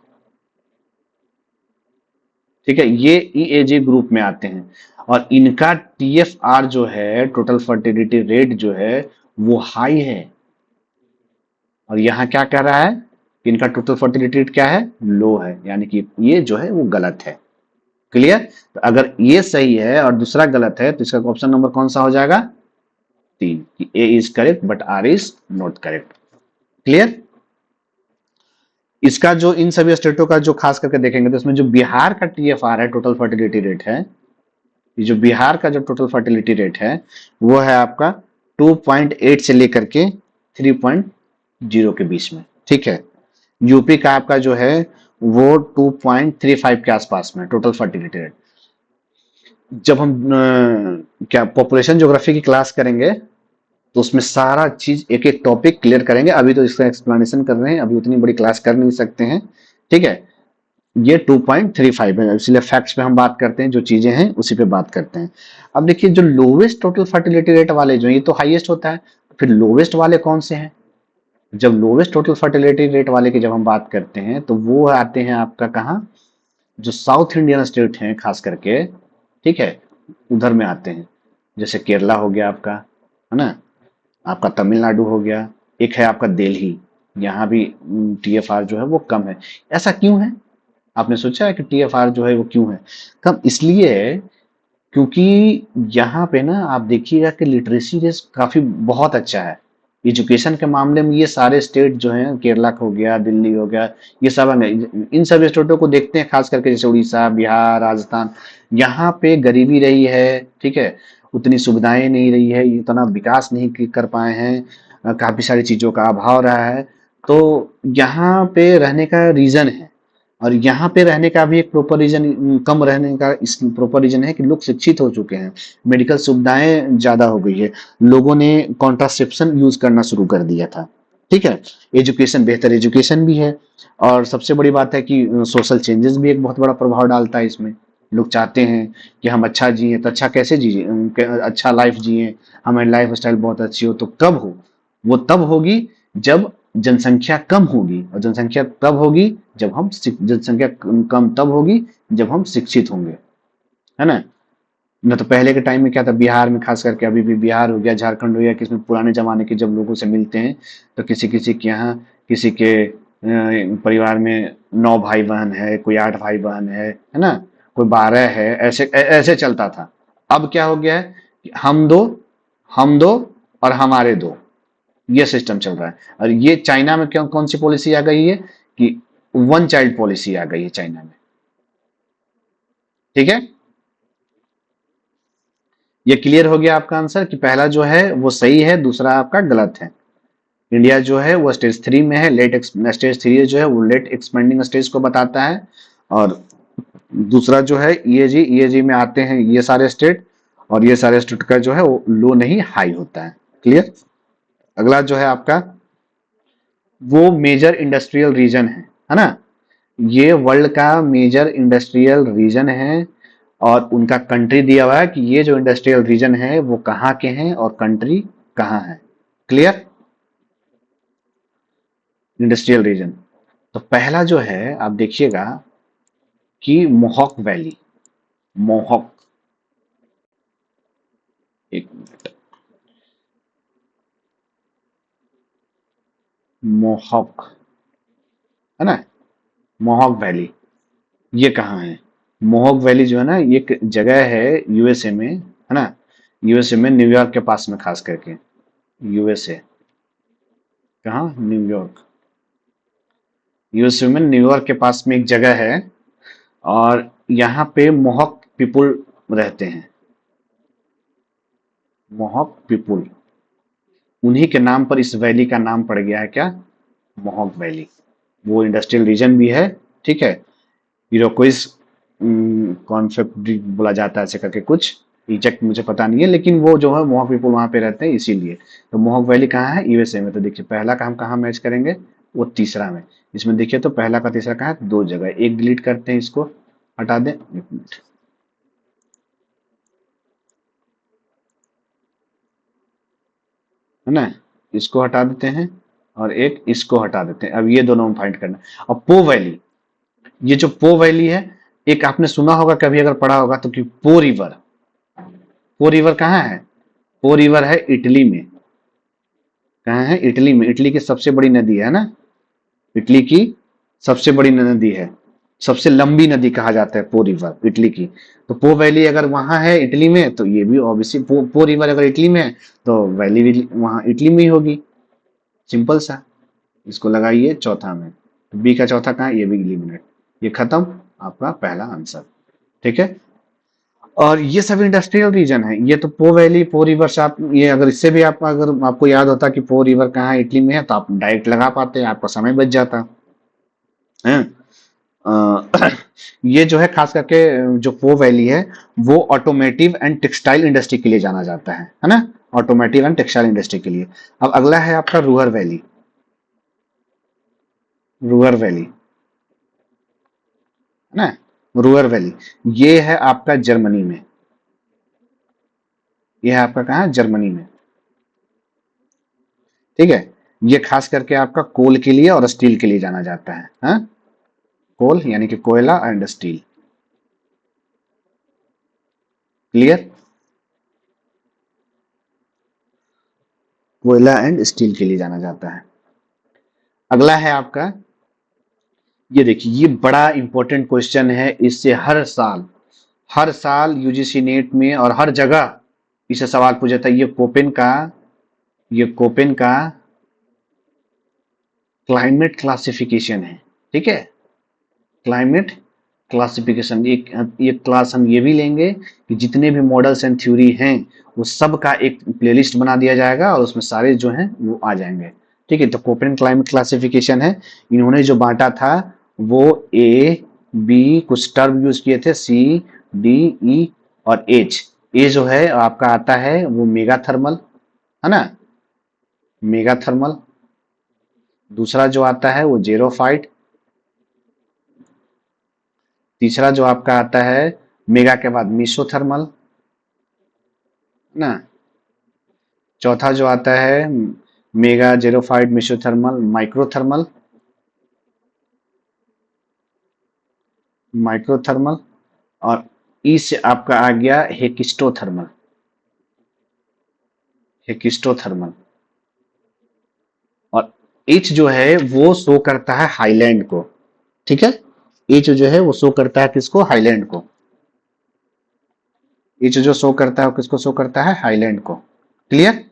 ठीक है, ये ईएजी ग्रुप में आते हैं, और इनका टीएफआर जो है, टोटल फर्टिलिटी रेट जो है वो हाई है। और यहाँ क्या कह रहा है कि इनका टोटल फर्टिलिटी रेट क्या है, लो है, यानी कि ये जो है वो गलत है। क्लियर? तो अगर ये सही है और दूसरा गलत है तो इसका ऑप्शन नंबर कौन सा हो जाएगा, 3, कि A is correct but R is not correct. Clear? इसका जो इन सभी स्टेटों का जो खास करके देखेंगे तो इसमें जो बिहार का टीएफआर है, टोटल फर्टिलिटी रेट है, ये जो बिहार का जो टोटल फर्टिलिटी रेट है वो है आपका 2.8 से लेकर के 3.0 के बीच में। ठीक है। यूपी का आपका जो है वो 2.35 के आसपास में टोटल फर्टिलिटी रेट। जब हम क्या पॉपुलेशन ज्योग्राफी की क्लास करेंगे तो उसमें सारा चीज एक एक टॉपिक क्लियर करेंगे, अभी तो इसका एक्सप्लेनेशन कर रहे हैं, अभी उतनी बड़ी क्लास कर नहीं सकते हैं। ठीक है। ये 2.35 है, इसलिए फैक्ट्स पे हम बात करते हैं, जो चीजें हैं उसी पे बात करते हैं। अब देखिए जो लोवेस्ट टोटल फर्टिलिटी रेट वाले जो ये तो हाईएस्ट होता है, फिर लोवेस्ट वाले कौन से हैं? जब लोवेस्ट टोटल फर्टिलिटी रेट वाले की जब हम बात करते हैं तो वो आते हैं आपका कहाँ, जो साउथ इंडियन स्टेट हैं खास करके, ठीक है, उधर में आते हैं। जैसे केरला हो गया आपका, है ना, आपका तमिलनाडु हो गया, एक है आपका दिल्ली, यहाँ भी टीएफआर जो है वो कम है। ऐसा क्यों है? आपने सोचा है कि टीएफआर जो है वो क्यों है कम? इसलिए है क्योंकि यहाँ पे ना आप देखिएगा कि लिटरेसी रेट काफी बहुत अच्छा है। एजुकेशन के मामले में ये सारे स्टेट जो हैं, केरला हो गया, दिल्ली हो गया, ये सब इन सब स्टेटों को देखते हैं, खास करके जैसे उड़ीसा, बिहार, राजस्थान, यहाँ पे गरीबी रही है, ठीक है, उतनी सुविधाएं नहीं रही है, इतना विकास नहीं कर पाए हैं, काफी सारी चीजों का अभाव रहा है। तो यहाँ पे रहने का रीजन है, और यहाँ पे रहने का भी एक प्रॉपर रीजन, कम रहने का इस प्रॉपर रीजन है कि लोग शिक्षित हो चुके हैं, मेडिकल सुविधाएं ज्यादा हो गई है, लोगों ने कॉन्ट्रासेप्शन यूज करना शुरू कर दिया था। ठीक है। एजुकेशन, बेहतर एजुकेशन भी है, और सबसे बड़ी बात है कि सोशल चेंजेस भी एक बहुत बड़ा प्रभाव डालता है इसमें। लोग चाहते हैं कि हम अच्छा जिए, तो अच्छा कैसे जिए, अच्छा लाइफ जिए, हमारी लाइफ स्टाइल बहुत अच्छी हो, तो कब हो, वो तब होगी जब जनसंख्या कम होगी, और जनसंख्या तब होगी जब हम जनसंख्या कम तब होगी जब हम शिक्षित होंगे, है ना। न तो पहले के टाइम में क्या था, बिहार में खास करके, अभी भी बिहार हो गया, झारखंड हो गया, किसमें पुराने जमाने के जब लोगों से मिलते हैं तो किसी किसी के यहाँ, किसी के परिवार में 9 भाई बहन है, कोई 8 भाई बहन है ना, कोई 12 है, ऐसे ऐसे चलता था। अब क्या हो गया है कि हम दो और हमारे दो, ये सिस्टम चल रहा है। और ये चाइना में क्यों, कौन सी पॉलिसी आ गई है कि वन चाइल्ड पॉलिसी आ गई है चाइना में। ठीक है। ये क्लियर हो गया आपका आंसर कि पहला जो है वो सही है, दूसरा आपका गलत है। इंडिया जो है वो स्टेज 3 में है, स्टेज 3 जो है वो लेट एक्सपेंडिंग स्टेज को बताता है, और दूसरा जो है ईएजी में आते हैं ये सारे स्टेट, और ये सारे स्टेट का जो है वो लो नहीं हाई होता है। क्लियर? अगला जो है आपका वो मेजर इंडस्ट्रियल रीजन है ना, ये वर्ल्ड का मेजर इंडस्ट्रियल रीजन है, और उनका कंट्री दिया हुआ है कि ये जो इंडस्ट्रियल रीजन है वो कहाँ के हैं और कंट्री कहाँ है। क्लियर? इंडस्ट्रियल रीजन, तो पहला जो है आप देखिएगा कि मोहॉक वैली, मोहॉक, एक मिनट, मोहॉक, है ना, मोहॉक वैली, ये कहाँ है? मोहॉक वैली जो है ना, ये एक जगह है यूएसए में, है ना, यूएसए में न्यूयॉर्क के पास में, खास करके यूएसए, कहाँ, न्यूयॉर्क, यूएसए में न्यूयॉर्क के पास में एक जगह है, और यहाँ पे मोहॉक पीपुल रहते हैं, मोहॉक पीपुल, उन्हीं के नाम पर इस वैली का नाम पड़ गया है क्या, मोहॉक वैली। वो इंडस्ट्रियल रीजन भी है, ठीक है, इरोक्विज कॉन्सेप्ट भी बोला जाता है ऐसे करके कुछ, एग्जैक्ट मुझे पता नहीं है, लेकिन वो जो है मोहॉक पीपल वहां पे रहते हैं इसीलिए। तो मोहॉक वैली कहाँ है, यूएसए में। तो देखिए पहला का हम कहाँ मैच करेंगे, वो तीसरा में। इसमें देखिए तो पहला का तीसरा कहाँ है, दो जगह, एक डिलीट करते हैं, इसको हटा दें, एक मिनट, है ना, इसको हटा देते हैं, और एक इसको हटा देते हैं। अब ये दोनों हम फाइंड करना है। अब पो वैली, ये जो पो वैली है, एक आपने सुना होगा कभी अगर पढ़ा होगा तो, कि पो रिवर, पो रिवर कहाँ है, पो रिवर है इटली में। कहाँ है, इटली में, इटली की सबसे बड़ी नदी है ना, इटली की सबसे बड़ी नदी है, सबसे लंबी नदी कहा जाता है पो रिवर इटली की। तो पो वैली अगर वहां है इटली में, तो ये भी ऑब्वियसली पो रिवर अगर इटली में है, तो वैली भी वहां इटली में ही होगी। सिंपल सा। इसको लगाइए चौथा में। बी का चौथा कहाँ है? ये भी एलिमिनेट। ये खत्म, आपका पहला आंसर। ठीक है। और ये सब इंडस्ट्रियल रीजन है। ये तो पो वैली, पो रिवर से आप ये अगर इससे भी आप अगर आपको याद होता कि पो रिवर कहाँ है, इटली में है, तो आप डायरेक्ट लगा पाते, आपका समय बच जाता है। ये जो है खास करके जो पो वैली है, वो ऑटोमेटिव एंड टेक्सटाइल इंडस्ट्री के लिए जाना जाता है ना। ऑटोमेटिव एंड टेक्सटाइल इंडस्ट्री के लिए। अब अगला है आपका रूअर वैली। रूअर वैली है ना। रूअर वैली ये है आपका जर्मनी में। ये है आपका कहाँ है? जर्मनी में। ठीक है। ये खास करके आपका कोल के लिए और स्टील के लिए जाना जाता है। हाँ? कोल यानी कि कोयला एंड स्टील। क्लियर। कोयला एंड स्टील के लिए जाना जाता है। अगला है आपका, ये देखिए, ये बड़ा इंपॉर्टेंट क्वेश्चन है। इससे हर साल यूजीसी नेट में और हर जगह इससे सवाल पूछा जाता है। ये कोपेन का क्लाइमेट क्लासिफिकेशन है। ठीक है। क्लाइमेट क्लासिफिकेशन, एक एक क्लास हम ये भी लेंगे कि जितने भी मॉडल्स एंड थ्योरी हैं, वो सब का एक प्लेलिस्ट बना दिया जाएगा और उसमें सारे जो हैं वो आ जाएंगे। ठीक है। तो कोपेन क्लाइमेट क्लासिफिकेशन है। इन्होंने जो बांटा था वो ए बी, कुछ टर्म यूज किए थे, सी डी ई और एच। ए जो है आपका आता है वो मेगा थर्मल, है ना। Mega thermal. दूसरा जो आता है वो जेरोफाइट। तीसरा जो आपका आता है मेगा के बाद मीसोथर्मल, ना। चौथा जो आता है मेगा जेरोफाइट मीसोथर्मल माइक्रोथर्मल। माइक्रोथर्मल। और ई से आपका आ गया हेकिस्टोथर्मल। हेकिस्टोथर्मल। और एच जो है वो शो करता है हाईलैंड को। ठीक है। एच जो है वो शो करता है किसको? हाईलैंड को। एच जो शो करता है वो किसको शो करता है? हाईलैंड को। क्लियर।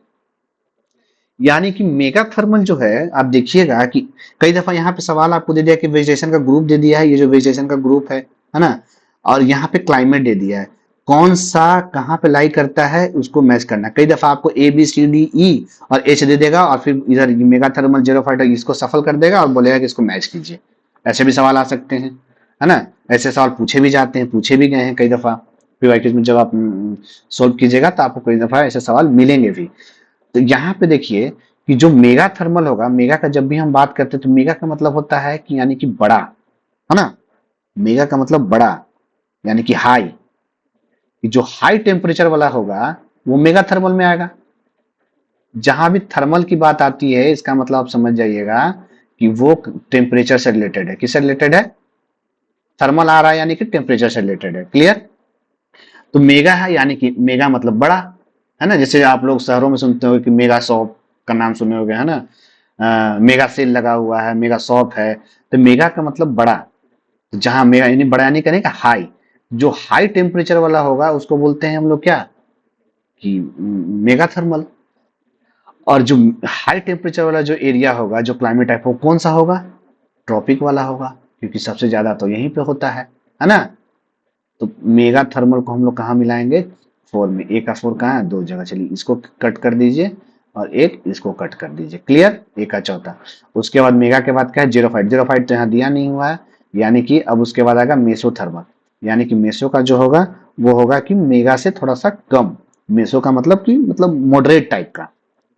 यानी कि मेगा थर्मल जो है, आप देखिएगा कि कई दफा यहाँ पे सवाल आपको दे दिया कि वेजिटेशन का ग्रुप दे दिया है, ये जो वेजिटेशन का ग्रुप है ना। और यहाँ पे क्लाइमेट दे दिया है, कौन सा कहाँ पे लाई करता है उसको मैच करना। कई दफा आपको A B C D E और एच दे देगा और फिर इधर मेगा थर्मल जीरो फाइटर इसको सफल कर देगा और बोलेगा कि इसको मैच कीजिए। ऐसे भी सवाल आ सकते हैं, है ना। ऐसे सवाल पूछे भी जाते हैं, पूछे भी गए हैं कई दफा। पीवाईक्यूज में जब आप सोल्व कीजिएगा तो आपको कई दफा ऐसे सवाल मिलेंगे भी। तो यहाँ पे देखिए कि जो मेगा थर्मल होगा, मेगा का जब भी हम बात करते हैं तो मेगा का मतलब होता है कि यानी कि बड़ा, है ना। मेगा का मतलब बड़ा यानी कि हाई। कि जो हाई टेम्परेचर वाला होगा वो मेगा थर्मल में आएगा। जहां भी थर्मल की बात आती है इसका मतलब आप समझ जाइएगा कि वो टेम्परेचर से रिलेटेड है। किससे रिलेटेड है? थर्मल आ रहा है यानी कि टेम्परेचर से रिलेटेड है। क्लियर। तो मेगा है यानी कि मेगा मतलब बड़ा, है ना। जैसे आप लोग शहरों में सुनते हो कि मेगा शॉप का नाम सुने होगे, है ना। मेगा सेल लगा हुआ है, मेगा शॉप है। तो मेगा का मतलब बड़ा। तो जहां मेगा यानी बड़ा यानी कहने का हाई, जो हाई टेम्परेचर वाला होगा उसको बोलते हैं हम लोग क्या? कि मेगा थर्मल। और जो हाई टेम्परेचर वाला जो एरिया होगा, जो क्लाइमेट टाइप, वो कौन सा होगा? ट्रॉपिक वाला होगा, क्योंकि सबसे ज्यादा तो यहीं पे होता है ना। तो मेगा थर्मल को हम लोग कहाँ मिलाएंगे? फोर में। ए का फोर कहाँ है? दो जगह। चलिए इसको कट कर दीजिए और एक इसको कट कर दीजिए। क्लियर। ए का चौथा। उसके बाद मेगा के बाद क्या है? जीरोफाइट। जीरोफाइट तो यहाँ दिया नहीं हुआ है, यानी कि अब उसके बाद आएगा मेसोथर्मल। यानी कि मेसो का जो होगा वो होगा कि मेगा से थोड़ा सा कम। मेसो का मतलब कि मतलब मॉडरेट टाइप का,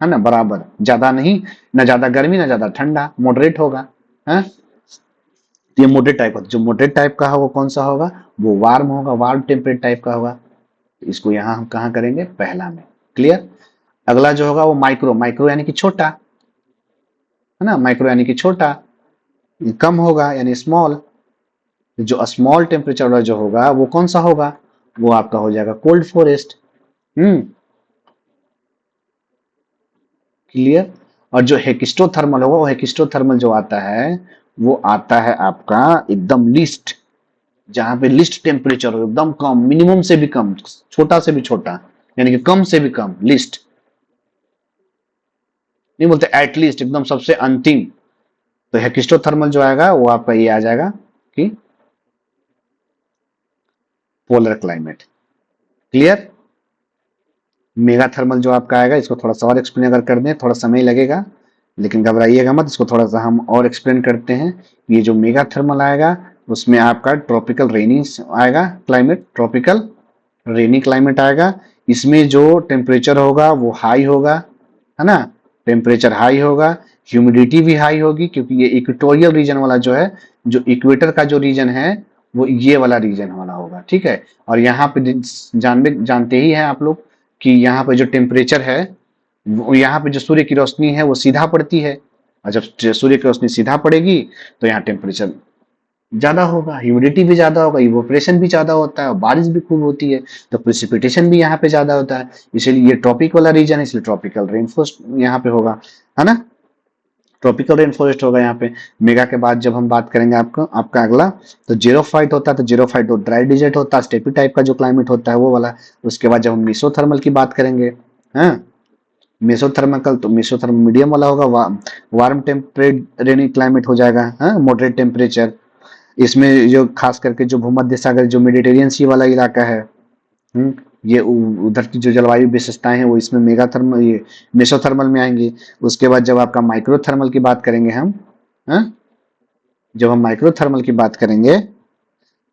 है ना। बराबर, ज्यादा नहीं, ना ज्यादा गर्मी ना ज्यादा ठंडा, मॉडरेट होगा। है। तो ये मॉडरेट टाइप का, जो मॉडरेट टाइप का होगा कौन सा होगा? वो वार्म होगा, वार्म टेम्परेट टाइप का होगा। तो इसको यहाँ हम कहाँ करेंगे? पहला में। क्लियर। अगला जो होगा वो माइक्रो। माइक्रो यानी कि छोटा, है ना। माइक्रो यानी कि छोटा, कम होगा यानी स्मॉल। जो स्मॉल टेम्परेचर वाला जो होगा वो कौन सा होगा? वो आपका हो जाएगा कोल्ड फॉरेस्ट। हम्म। क्लियर। और जो हेकिस्टोथर्मल होगा, वो हेकिस्टोथर्मल जो आता है वो आता है आपका एकदम लीस्ट, जहां पे लिस्ट टेम्परेचर हो एकदम कम, मिनिमम से भी कम, छोटा से भी छोटा, यानी कि कम से भी कम, लिस्ट नहीं बोलते, एटलीस्ट एकदम सबसे अंतिम। तो हेकिस्टोथर्मल जो आएगा वो आपका ये आ जाएगा कि polar climate. Clear. Mega thermal जो आपका आएगा, इसको थोड़ा सा और एक्सप्लेन अगर कर दें, थोड़ा समय लगेगा, लेकिन घबराइएगा मत, इसको थोड़ा सा हम और एक्सप्लेन करते हैं। ये जो मेगा थर्मल आएगा उसमें आपका ट्रॉपिकल रेनी आएगा क्लाइमेट, ट्रॉपिकल रेनी क्लाइमेट आएगा। इसमें जो टेम्परेचर होगा वो हाई होगा, है ना, टेम्परेचर हाई होगा, ह्यूमिडिटी भी हाई होगी, क्योंकि ये इक्वेटोरियल रीजन वाला जो है, जो इक्वेटर का जो रीजन है वो ये वाला रीजन वाला होगा, ठीक है। और यहाँ पे जानते ही हैं आप लोग कि यहाँ पे जो टेम्परेचर है, यहाँ पे जो सूर्य की रोशनी है वो सीधा पड़ती है, और जब सूर्य की रोशनी सीधा पड़ेगी तो यहाँ टेम्परेचर ज्यादा होगा, ह्यूमिडिटी भी ज्यादा होगा, इवोपरेशन भी ज्यादा होता है, और बारिश भी खूब होती है, तो प्रिसिपिटेशन भी यहाँ पे ज्यादा होता है। इसीलिए ये ट्रॉपिक वाला रीजन है, इसलिए ट्रॉपिकल रेनफॉरेस्ट यहाँ पे होगा, है ना, ट्रॉपिकल रेन फॉरेस्ट होगा यहाँ पे। मेगा के बाद जब हम बात करेंगे आपको, आपका अगला, तो जीरोफाइट होता है, तो जीरोफाइट ड्राई डिजर्ट होता है, स्टेपी टाइप का जो क्लाइमेट होता है वो वाला। उसके बाद जब हम मेसोथर्मल की बात करेंगे, हाँ, मेसोथर्मल, तो मेसोथर्मल मीडियम वाला होगा, वार्म टेम्परेट रेनी क्लाइमेट हो जाएगा, हाँ, मॉडरेट टेम्परेचर। इसमें जो खास करके जो भूमध्य सागर, जो मेडिटेरियन सी वाला इलाका है, हम्म, ये उधर की जो जलवायु विशेषताएं हैं वो इसमें मेगाथर्मल, ये मेसोथर्मल में आएंगी। उसके बाद जब आपका माइक्रोथर्मल की बात करेंगे हम, हाँ, जब हम माइक्रोथर्मल की बात करेंगे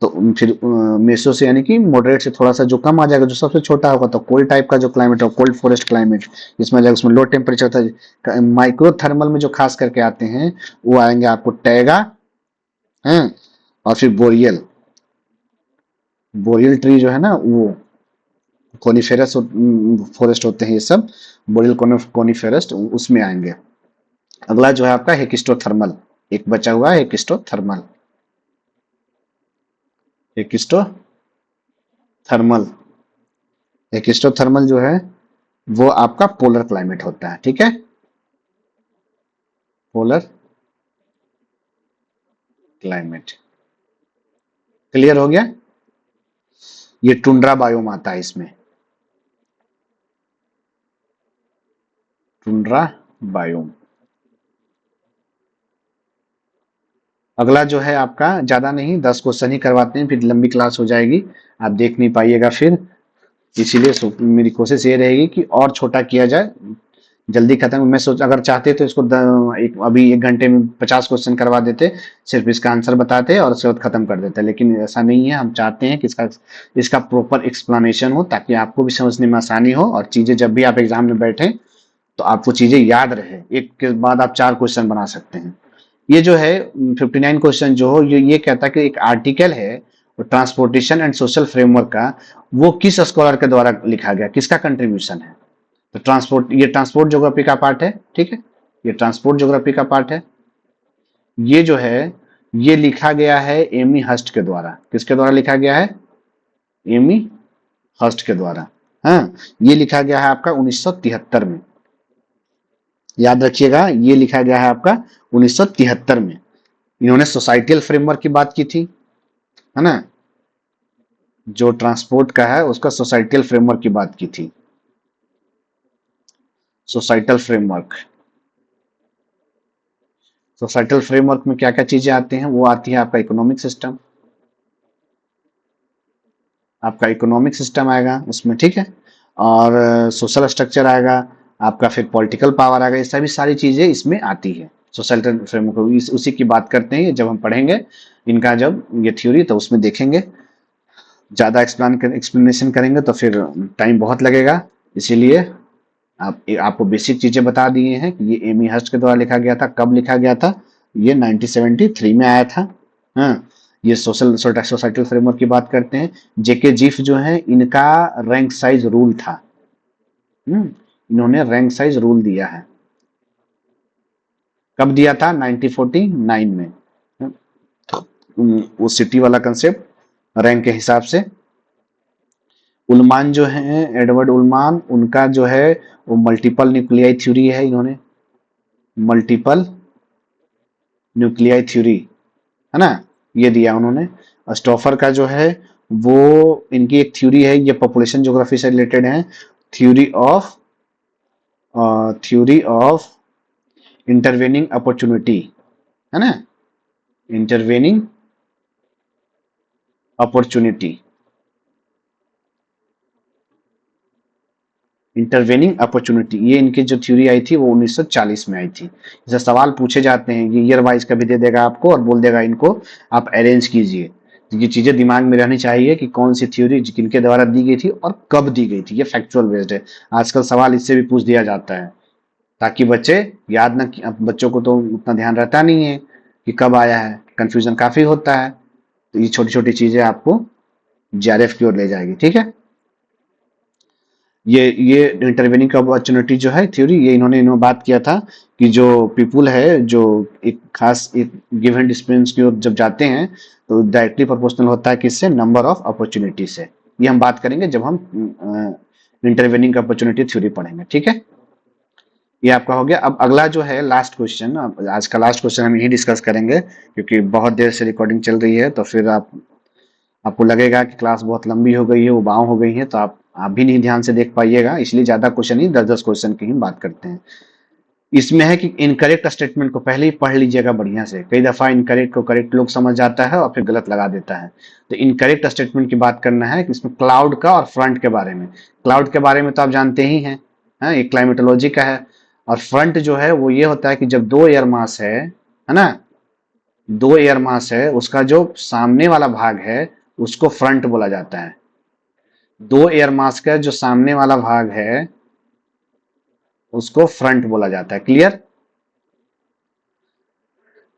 तो फिर मेसो से यानी कि मॉडरेट से थोड़ा सा जो कम आ जाएगा, जो सबसे छोटा होगा, तो कोल्ड टाइप का जो क्लाइमेट है, कोल्ड फॉरेस्ट क्लाइमेट, इसमें जाएगा, उसमें लो टेम्परेचर होता है। माइक्रोथर्मल में जो खास करके आते हैं वो आएंगे आपको टैगा, हैं, और फिर बोरियल, बोरियल ट्री जो है ना वो, कोनिफेरस फॉरेस्ट होते हैं ये सब, बोरियल कोनिफेरस उसमें आएंगे। अगला जो है आपका हेकिस्टोथर्मल, एक बचा हुआ है हेकिस्टोथर्मल, हेकिस्टोथर्मल, हेकिस्टोथर्मल जो है वो आपका पोलर क्लाइमेट होता है, ठीक है, पोलर क्लाइमेट। क्लियर हो गया। ये टुंड्रा बायोम आता है इसमें, टुंड्रा बायोम। अगला जो है आपका, ज्यादा नहीं, 10 क्वेश्चन ही करवाते हैं, फिर लंबी क्लास हो जाएगी, आप देख नहीं पाइएगा फिर, इसीलिए मेरी कोशिश ये रहेगी कि और छोटा किया जाए, जल्दी खत्म। मैं सोच, अगर चाहते तो इसको अभी 1 घंटे में 50 क्वेश्चन करवा देते, सिर्फ इसका आंसर बताते और उसके बाद खत्म कर देते, लेकिन ऐसा नहीं है। हम चाहते हैं कि इसका इसका प्रॉपर एक्सप्लेनेशन हो, ताकि आपको भी समझने में आसानी हो, और चीजें जब भी आप एग्जाम में बैठे तो आपको चीजें याद रहे, एक के बाद आप 4 क्वेश्चन बना सकते हैं। ये जो है 59 क्वेश्चन जो हो, ये कहता है कि एक आर्टिकल है ट्रांसपोर्टेशन एंड सोशल फ्रेमवर्क का, वो किस स्कॉलर के द्वारा लिखा गया, किसका कंट्रीब्यूशन है। तो ट्रांसपोर्ट, ये ट्रांसपोर्ट ज्योग्राफी का पार्ट है, ठीक है, ये ट्रांसपोर्ट ज्योग्राफी का पार्ट है। ये जो है ये लिखा गया है एमी हस्ट के द्वारा, किसके द्वारा लिखा गया है, एमी हस्ट के द्वारा, हाँ, ये लिखा गया है आपका 1973 में, याद रखिएगा, ये लिखा गया है आपका 1973 में। इन्होंने सोसाइटियल फ्रेमवर्क की बात की थी, है ना, जो ट्रांसपोर्ट का है उसका सोसाइटियल फ्रेमवर्क की बात की थी, सोसाइटल फ्रेमवर्क। सोसाइटल फ्रेमवर्क में क्या क्या चीजें आती हैं, वो आती है आपका इकोनॉमिक सिस्टम, आपका इकोनॉमिक सिस्टम आएगा उसमें, ठीक है, और सोशल स्ट्रक्चर आएगा आपका, फिर पॉलिटिकल पावर आएगा, ये सभी सारी चीजें इसमें आती है सोसाइटल फ्रेमवर्क, उसी की बात करते हैं जब हम पढ़ेंगे इनका, जब ये थ्योरी, तो उसमें देखेंगे, ज्यादा एक्सप्लेनेशन करेंगे तो फिर टाइम बहुत लगेगा, इसीलिए आपको बेसिक चीजें बता दिए हैं कि ये एमी हस्ट के द्वारा लिखा गया था, कब लिखा गया था, ये 1973 में आया था, हाँ। ये सोसाइटल फ्रेमवर्क की बात करते हैं। जेके जीफ जो है, इनका रैंक साइज रूल था, इन्होंने रैंक साइज रूल दिया है, कब दिया था, 1949 में, वो सिटी वाला कंसेप्ट रैंक के हिसाब से। उलमान जो है, एडवर्ड उलमान, उनका जो है वो मल्टीपल न्यूक्लियाई थ्योरी है, इन्होंने मल्टीपल न्यूक्लियाई थ्योरी, है ना, ये दिया उन्होंने। और स्टोफर का जो है वो, इनकी एक थ्योरी है, ये पॉपुलेशन ज्योग्राफी से रिलेटेड है। Theory of theory of intervening opportunity, है ना, इंटरवेनिंग अपॉर्चुनिटी, इंटरवेनिंग अपॉर्चुनिटी, ये इनकी जो थ्योरी आई थी वो 1940 में आई थी। जैसे सवाल पूछे जाते हैं, ये ईयर वाइज कभी दे देगा आपको और बोल देगा इनको आप अरेंज कीजिए। तो ये चीजें दिमाग में रहनी चाहिए कि कौन सी थ्योरी किनके द्वारा दी गई थी और कब दी गई थी, ये फैक्चुअल बेस्ड है। आजकल सवाल इससे भी पूछ दिया जाता है ताकि बच्चे याद ना, अब बच्चों को तो उतना ध्यान रहता नहीं है कि कब आया है, कंफ्यूजन काफी होता है। तो ये छोटी छोटी चीजें आपको जेआरएफ की ओर ले जाएगी, ठीक है। ये इंटरवेनिंग का अपॉर्चुनिटी जो है थ्योरी, ये इन्होंने बात किया था कि जो पीपुल है जो एक खास एक गिवन डिस्टेंस की ओर जब जाते हैं तो डायरेक्टली प्रोपोर्शनल होता है किससे, नंबर ऑफ अपॉर्चुनिटी से। ये हम बात करेंगे जब हम इंटरवेनिंग अपॉर्चुनिटी थ्योरी पढ़ेंगे, ठीक है। ये आपका हो गया। अब अगला जो है लास्ट क्वेश्चन, आज का लास्ट क्वेश्चन हम यही डिस्कस करेंगे क्योंकि बहुत देर से रिकॉर्डिंग चल रही है, तो फिर आपको लगेगा कि क्लास बहुत लंबी हो गई है, उबाऊ हो गई है, तो आप भी नहीं ध्यान से देख पाइएगा, इसलिए ज्यादा क्वेश्चन ही 10-10 क्वेश्चन की ही बात करते हैं। इसमें है कि इनकरेक्ट स्टेटमेंट को पहले ही पढ़ लीजिएगा बढ़िया से। कई दफा इनकरेक्ट को करेक्ट लोग समझ जाता है और फिर गलत लगा देता है। तो इनकरेक्ट स्टेटमेंट की बात करना है कि इसमें क्लाउड का और फ्रंट के बारे में। क्लाउड के बारे में तो आप जानते ही हैं, हाँ, ये क्लाइमेटोलॉजी का है। और फ्रंट जो है वो ये होता है कि जब दो एयर मास है ना, दो एयर मास है, उसका जो सामने वाला भाग है उसको फ्रंट बोला जाता है। दो एयर मास का जो सामने वाला भाग है उसको फ्रंट बोला जाता है। क्लियर।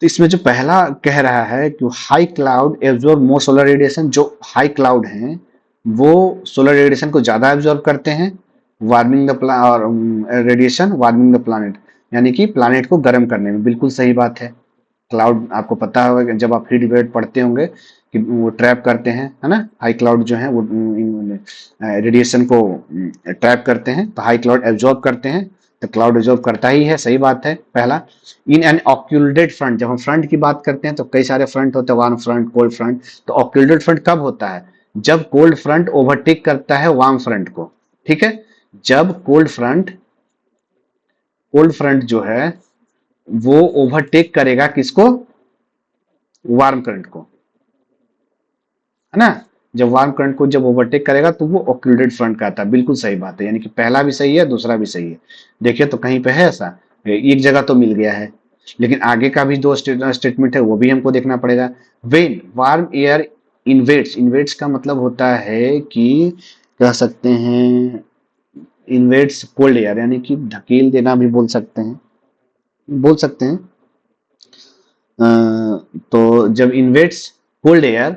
तो इसमें जो पहला कह रहा है कि हाई क्लाउड एब्जॉर्ब मोर सोलर रेडिएशन, जो हाई क्लाउड हैं वो सोलर रेडिएशन को ज्यादा एब्जॉर्ब करते हैं, वार्मिंग द और रेडिएशन वार्मिंग द प्लानिट, यानी कि प्लानिट को गर्म करने में। बिल्कुल सही बात है। क्लाउड आपको पता होगा कि जब आप हीट वेव पढ़ते होंगे कि वो ट्रैप करते हैं, है ना, हाई क्लाउड जो है वो रेडिएशन को ट्रैप करते हैं, तो हाई क्लाउड एब्जॉर्ब करते हैं, तो क्लाउड एब्जॉर्ब करता ही है, सही बात है पहला। इन एन ऑक्यूल्डेड फ्रंट, जब हम फ्रंट की बात करते हैं तो कई सारे फ्रंट होते हैं, वार्म फ्रंट, कोल्ड फ्रंट। तो ऑक्यूल्डेड फ्रंट कब होता है, जब कोल्ड फ्रंट ओवरटेक करता है वार्म फ्रंट को, ठीक है। जब कोल्ड फ्रंट जो है वो ओवरटेक करेगा किसको, वार्म करंट को, है ना। जब वार्म करंट को जब ओवरटेक करेगा तो वो ऑक्लूडेड फ्रंट का आता है। बिल्कुल सही बात है, यानी कि पहला भी सही है दूसरा भी सही है। देखिए तो कहीं पे है ऐसा, एक जगह तो मिल गया है, लेकिन आगे का भी दो स्टेटमेंट है वो भी हमको देखना पड़ेगा। वेन वार्म एयर इन्वेट्स, इन्वेट्स का मतलब होता है कि कह सकते हैं इन्वेट्स कोल्ड एयर, यानी कि ढकेल देना भी बोल सकते हैं, बोल सकते हैं। तो जब invades cold air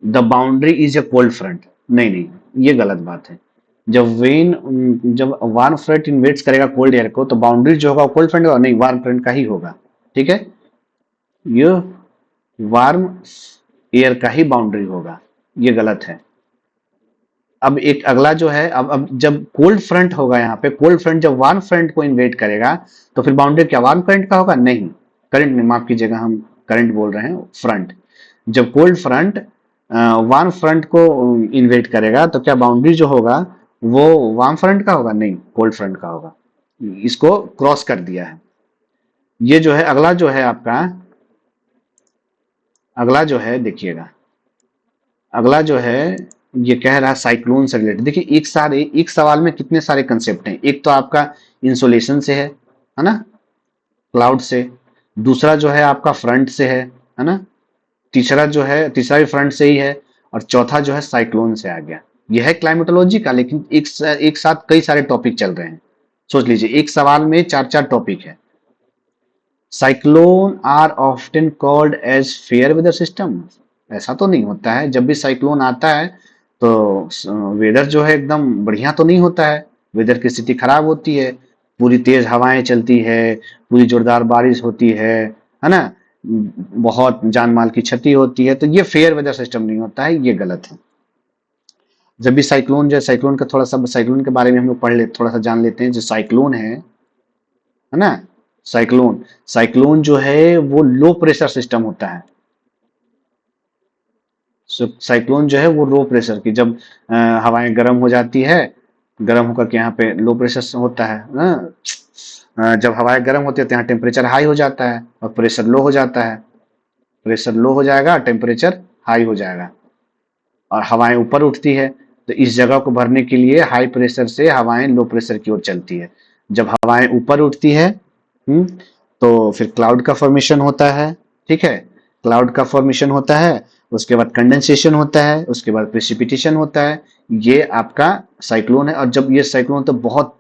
the boundary is a cold front, नहीं नहीं, ये गलत बात है। जब वार्म फ्रंट इन्वेट्स करेगा कोल्ड एयर को तो बाउंड्री जो होगा कोल्ड फ्रंट होगा, नहीं, वार्म फ्रंट का ही होगा, ठीक है। ये वार्म एयर का ही बाउंड्री होगा, ये गलत है। अब एक अगला जो है, अब जब कोल्ड फ्रंट होगा, यहाँ पे कोल्ड फ्रंट जब वार्म फ्रंट को इन्वेट करेगा तो फिर बाउंड्री क्या वार्म करंट का होगा, नहीं, करंट नहीं, माफ कीजिएगा, हम करंट बोल रहे हैं, फ्रंट। जब कोल्ड फ्रंट वार्म फ्रंट को इन्वेट करेगा तो क्या बाउंड्री जो होगा वो वार्म फ्रंट का होगा, नहीं, कोल्ड फ्रंट का होगा। इसको क्रॉस कर दिया है। ये जो है अगला जो है आपका, अगला जो है देखिएगा, अगला जो है ये कह रहा है साइक्लोन से रिलेटेड। देखिए एक सवाल में कितने सारे कंसेप्ट हैं। एक तो आपका इंसोलेशन से है ना, क्लाउड से। दूसरा जो है आपका फ्रंट से है ना। तीसरा जो है, तीसरा भी फ्रंट से ही है। और चौथा जो है साइक्लोन से आ गया। यह है क्लाइमेटोलॉजी का, लेकिन एक साथ कई सारे टॉपिक चल रहे हैं। सोच लीजिए एक सवाल में चार चार टॉपिक है। Cyclone are often called as fair weather system, ऐसा तो नहीं होता है। जब भी साइक्लोन आता है तो वेदर जो है एकदम बढ़िया तो नहीं होता है, वेदर की स्थिति खराब होती है, पूरी तेज हवाएं चलती है, पूरी जोरदार बारिश होती है ना, बहुत जान माल की क्षति होती है। तो ये फेयर वेदर सिस्टम नहीं होता है, ये गलत है। जब भी साइक्लोन जो है, साइक्लोन का थोड़ा सा, साइक्लोन के बारे में हम लोग पढ़ ले, थोड़ा सा जान लेते हैं। जो साइक्लोन है ना, साइक्लोन। साइक्लोन जो है वो लो प्रेशर सिस्टम होता है। साइक्लोन जो है वो लो प्रेशर की, जब हवाएं गर्म हो जाती है, गर्म होकर के यहाँ पे लो प्रेशर होता है ना। जब हवाएं गर्म होती है तो यहाँ टेम्परेचर हाई हो जाता है और प्रेशर लो हो जाता है। प्रेशर लो हो जाएगा, टेम्परेचर हाई हो जाएगा और हवाएं ऊपर उठती है। तो इस जगह को भरने के लिए हाई प्रेशर से हवाएं लो प्रेशर की ओर चलती है। जब हवाएं ऊपर उठती है, तो फिर क्लाउड का फॉर्मेशन होता है। ठीक है, क्लाउड का फॉर्मेशन होता है, उसके बाद कंडेंसेशन होता है, उसके बाद प्रेसिपिटेशन होता है। ये आपका साइक्लोन है। और जब ये साइक्लोन तो बहुत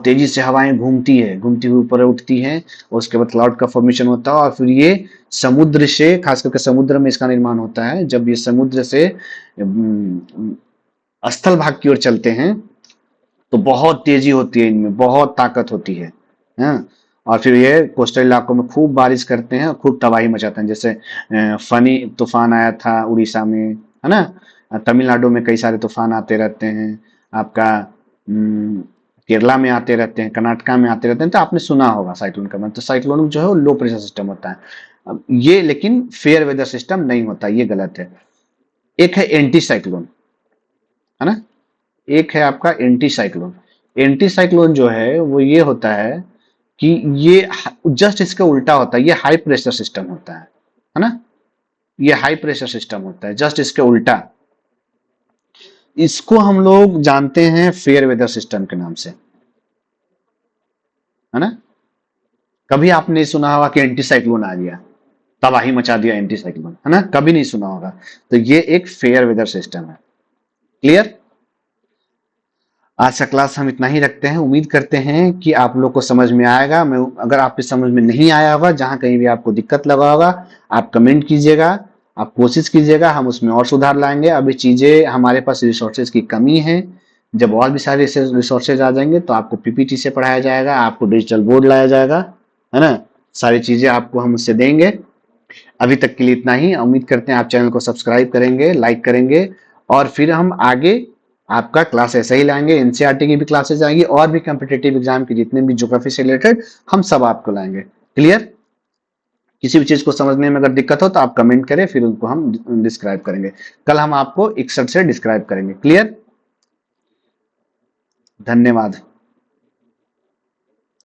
तेजी से हवाएं घूमती है, घूमती हुई ऊपर उठती हैं, और उसके बाद क्लाउड का फॉर्मेशन होता है और फिर ये समुद्र से, खास करके समुद्र में इसका निर्माण होता है। जब ये समुद्र से स्थल भाग की ओर चलते हैं तो बहुत तेजी होती है, इनमें बहुत ताकत होती है। हाँ, और फिर ये कोस्टल इलाकों में खूब बारिश करते हैं और खूब तबाही मचाते हैं। जैसे फनी तूफान आया था उड़ीसा में, है ना। तमिलनाडु में कई सारे तूफान आते रहते हैं। आपका केरला में आते रहते हैं, कर्नाटका में आते रहते हैं। तो आपने सुना होगा साइक्लोन का मतलब। तो साइक्लोन जो है वो लो प्रेशर सिस्टम होता है। अब ये लेकिन फेयर वेदर सिस्टम नहीं होता, ये गलत है। एक है एंटी साइक्लोन, है ना। एक है आपका एंटी साइक्लोन। एंटी साइक्लोन जो है वो ये होता है कि ये जस्ट इसका उल्टा होता है। ये हाई प्रेशर सिस्टम होता है ना। ये हाई प्रेशर सिस्टम होता है, जस्ट इसके उल्टा। इसको हम लोग जानते हैं फेयर वेदर सिस्टम के नाम से, है ना। कभी आपने नहीं सुना होगा कि एंटी साइक्लोन आ गया, तबाही मचा दिया एंटी साइक्लोन, है ना, कभी नहीं सुना होगा। तो ये एक फेयर वेदर सिस्टम है। क्लियर। आज का क्लास हम इतना ही रखते हैं। उम्मीद करते हैं कि आप लोग को समझ में आएगा। मैं अगर आपके समझ में नहीं आया होगा, जहां कहीं भी आपको दिक्कत लगा होगा, आप कमेंट कीजिएगा, आप कोशिश कीजिएगा, हम उसमें और सुधार लाएंगे। अभी चीजें हमारे पास रिसोर्सेज की कमी है। जब और भी सारे रिसोर्सेज आ जाएंगे तो आपको पीपीटी से पढ़ाया जाएगा, आपको डिजिटल बोर्ड लाया जाएगा, है ना। सारी चीजें आपको हम उससे देंगे। अभी तक के लिए इतना ही। उम्मीद करते हैं आप चैनल को सब्सक्राइब करेंगे, लाइक करेंगे, और फिर हम आगे आपका क्लास ऐसे ही लाएंगे। एनसीईआरटी की भी क्लासेस आएंगी और भी कॉम्पिटेटिव एग्जाम की जितने भी ज्योग्राफी से रिलेटेड, हम सब आपको लाएंगे। क्लियर। किसी भी चीज को समझने में अगर दिक्कत हो तो आप कमेंट करें, फिर उनको हम डिस्क्राइब करेंगे। कल हम आपको 61 से डिस्क्राइब करेंगे। क्लियर। धन्यवाद।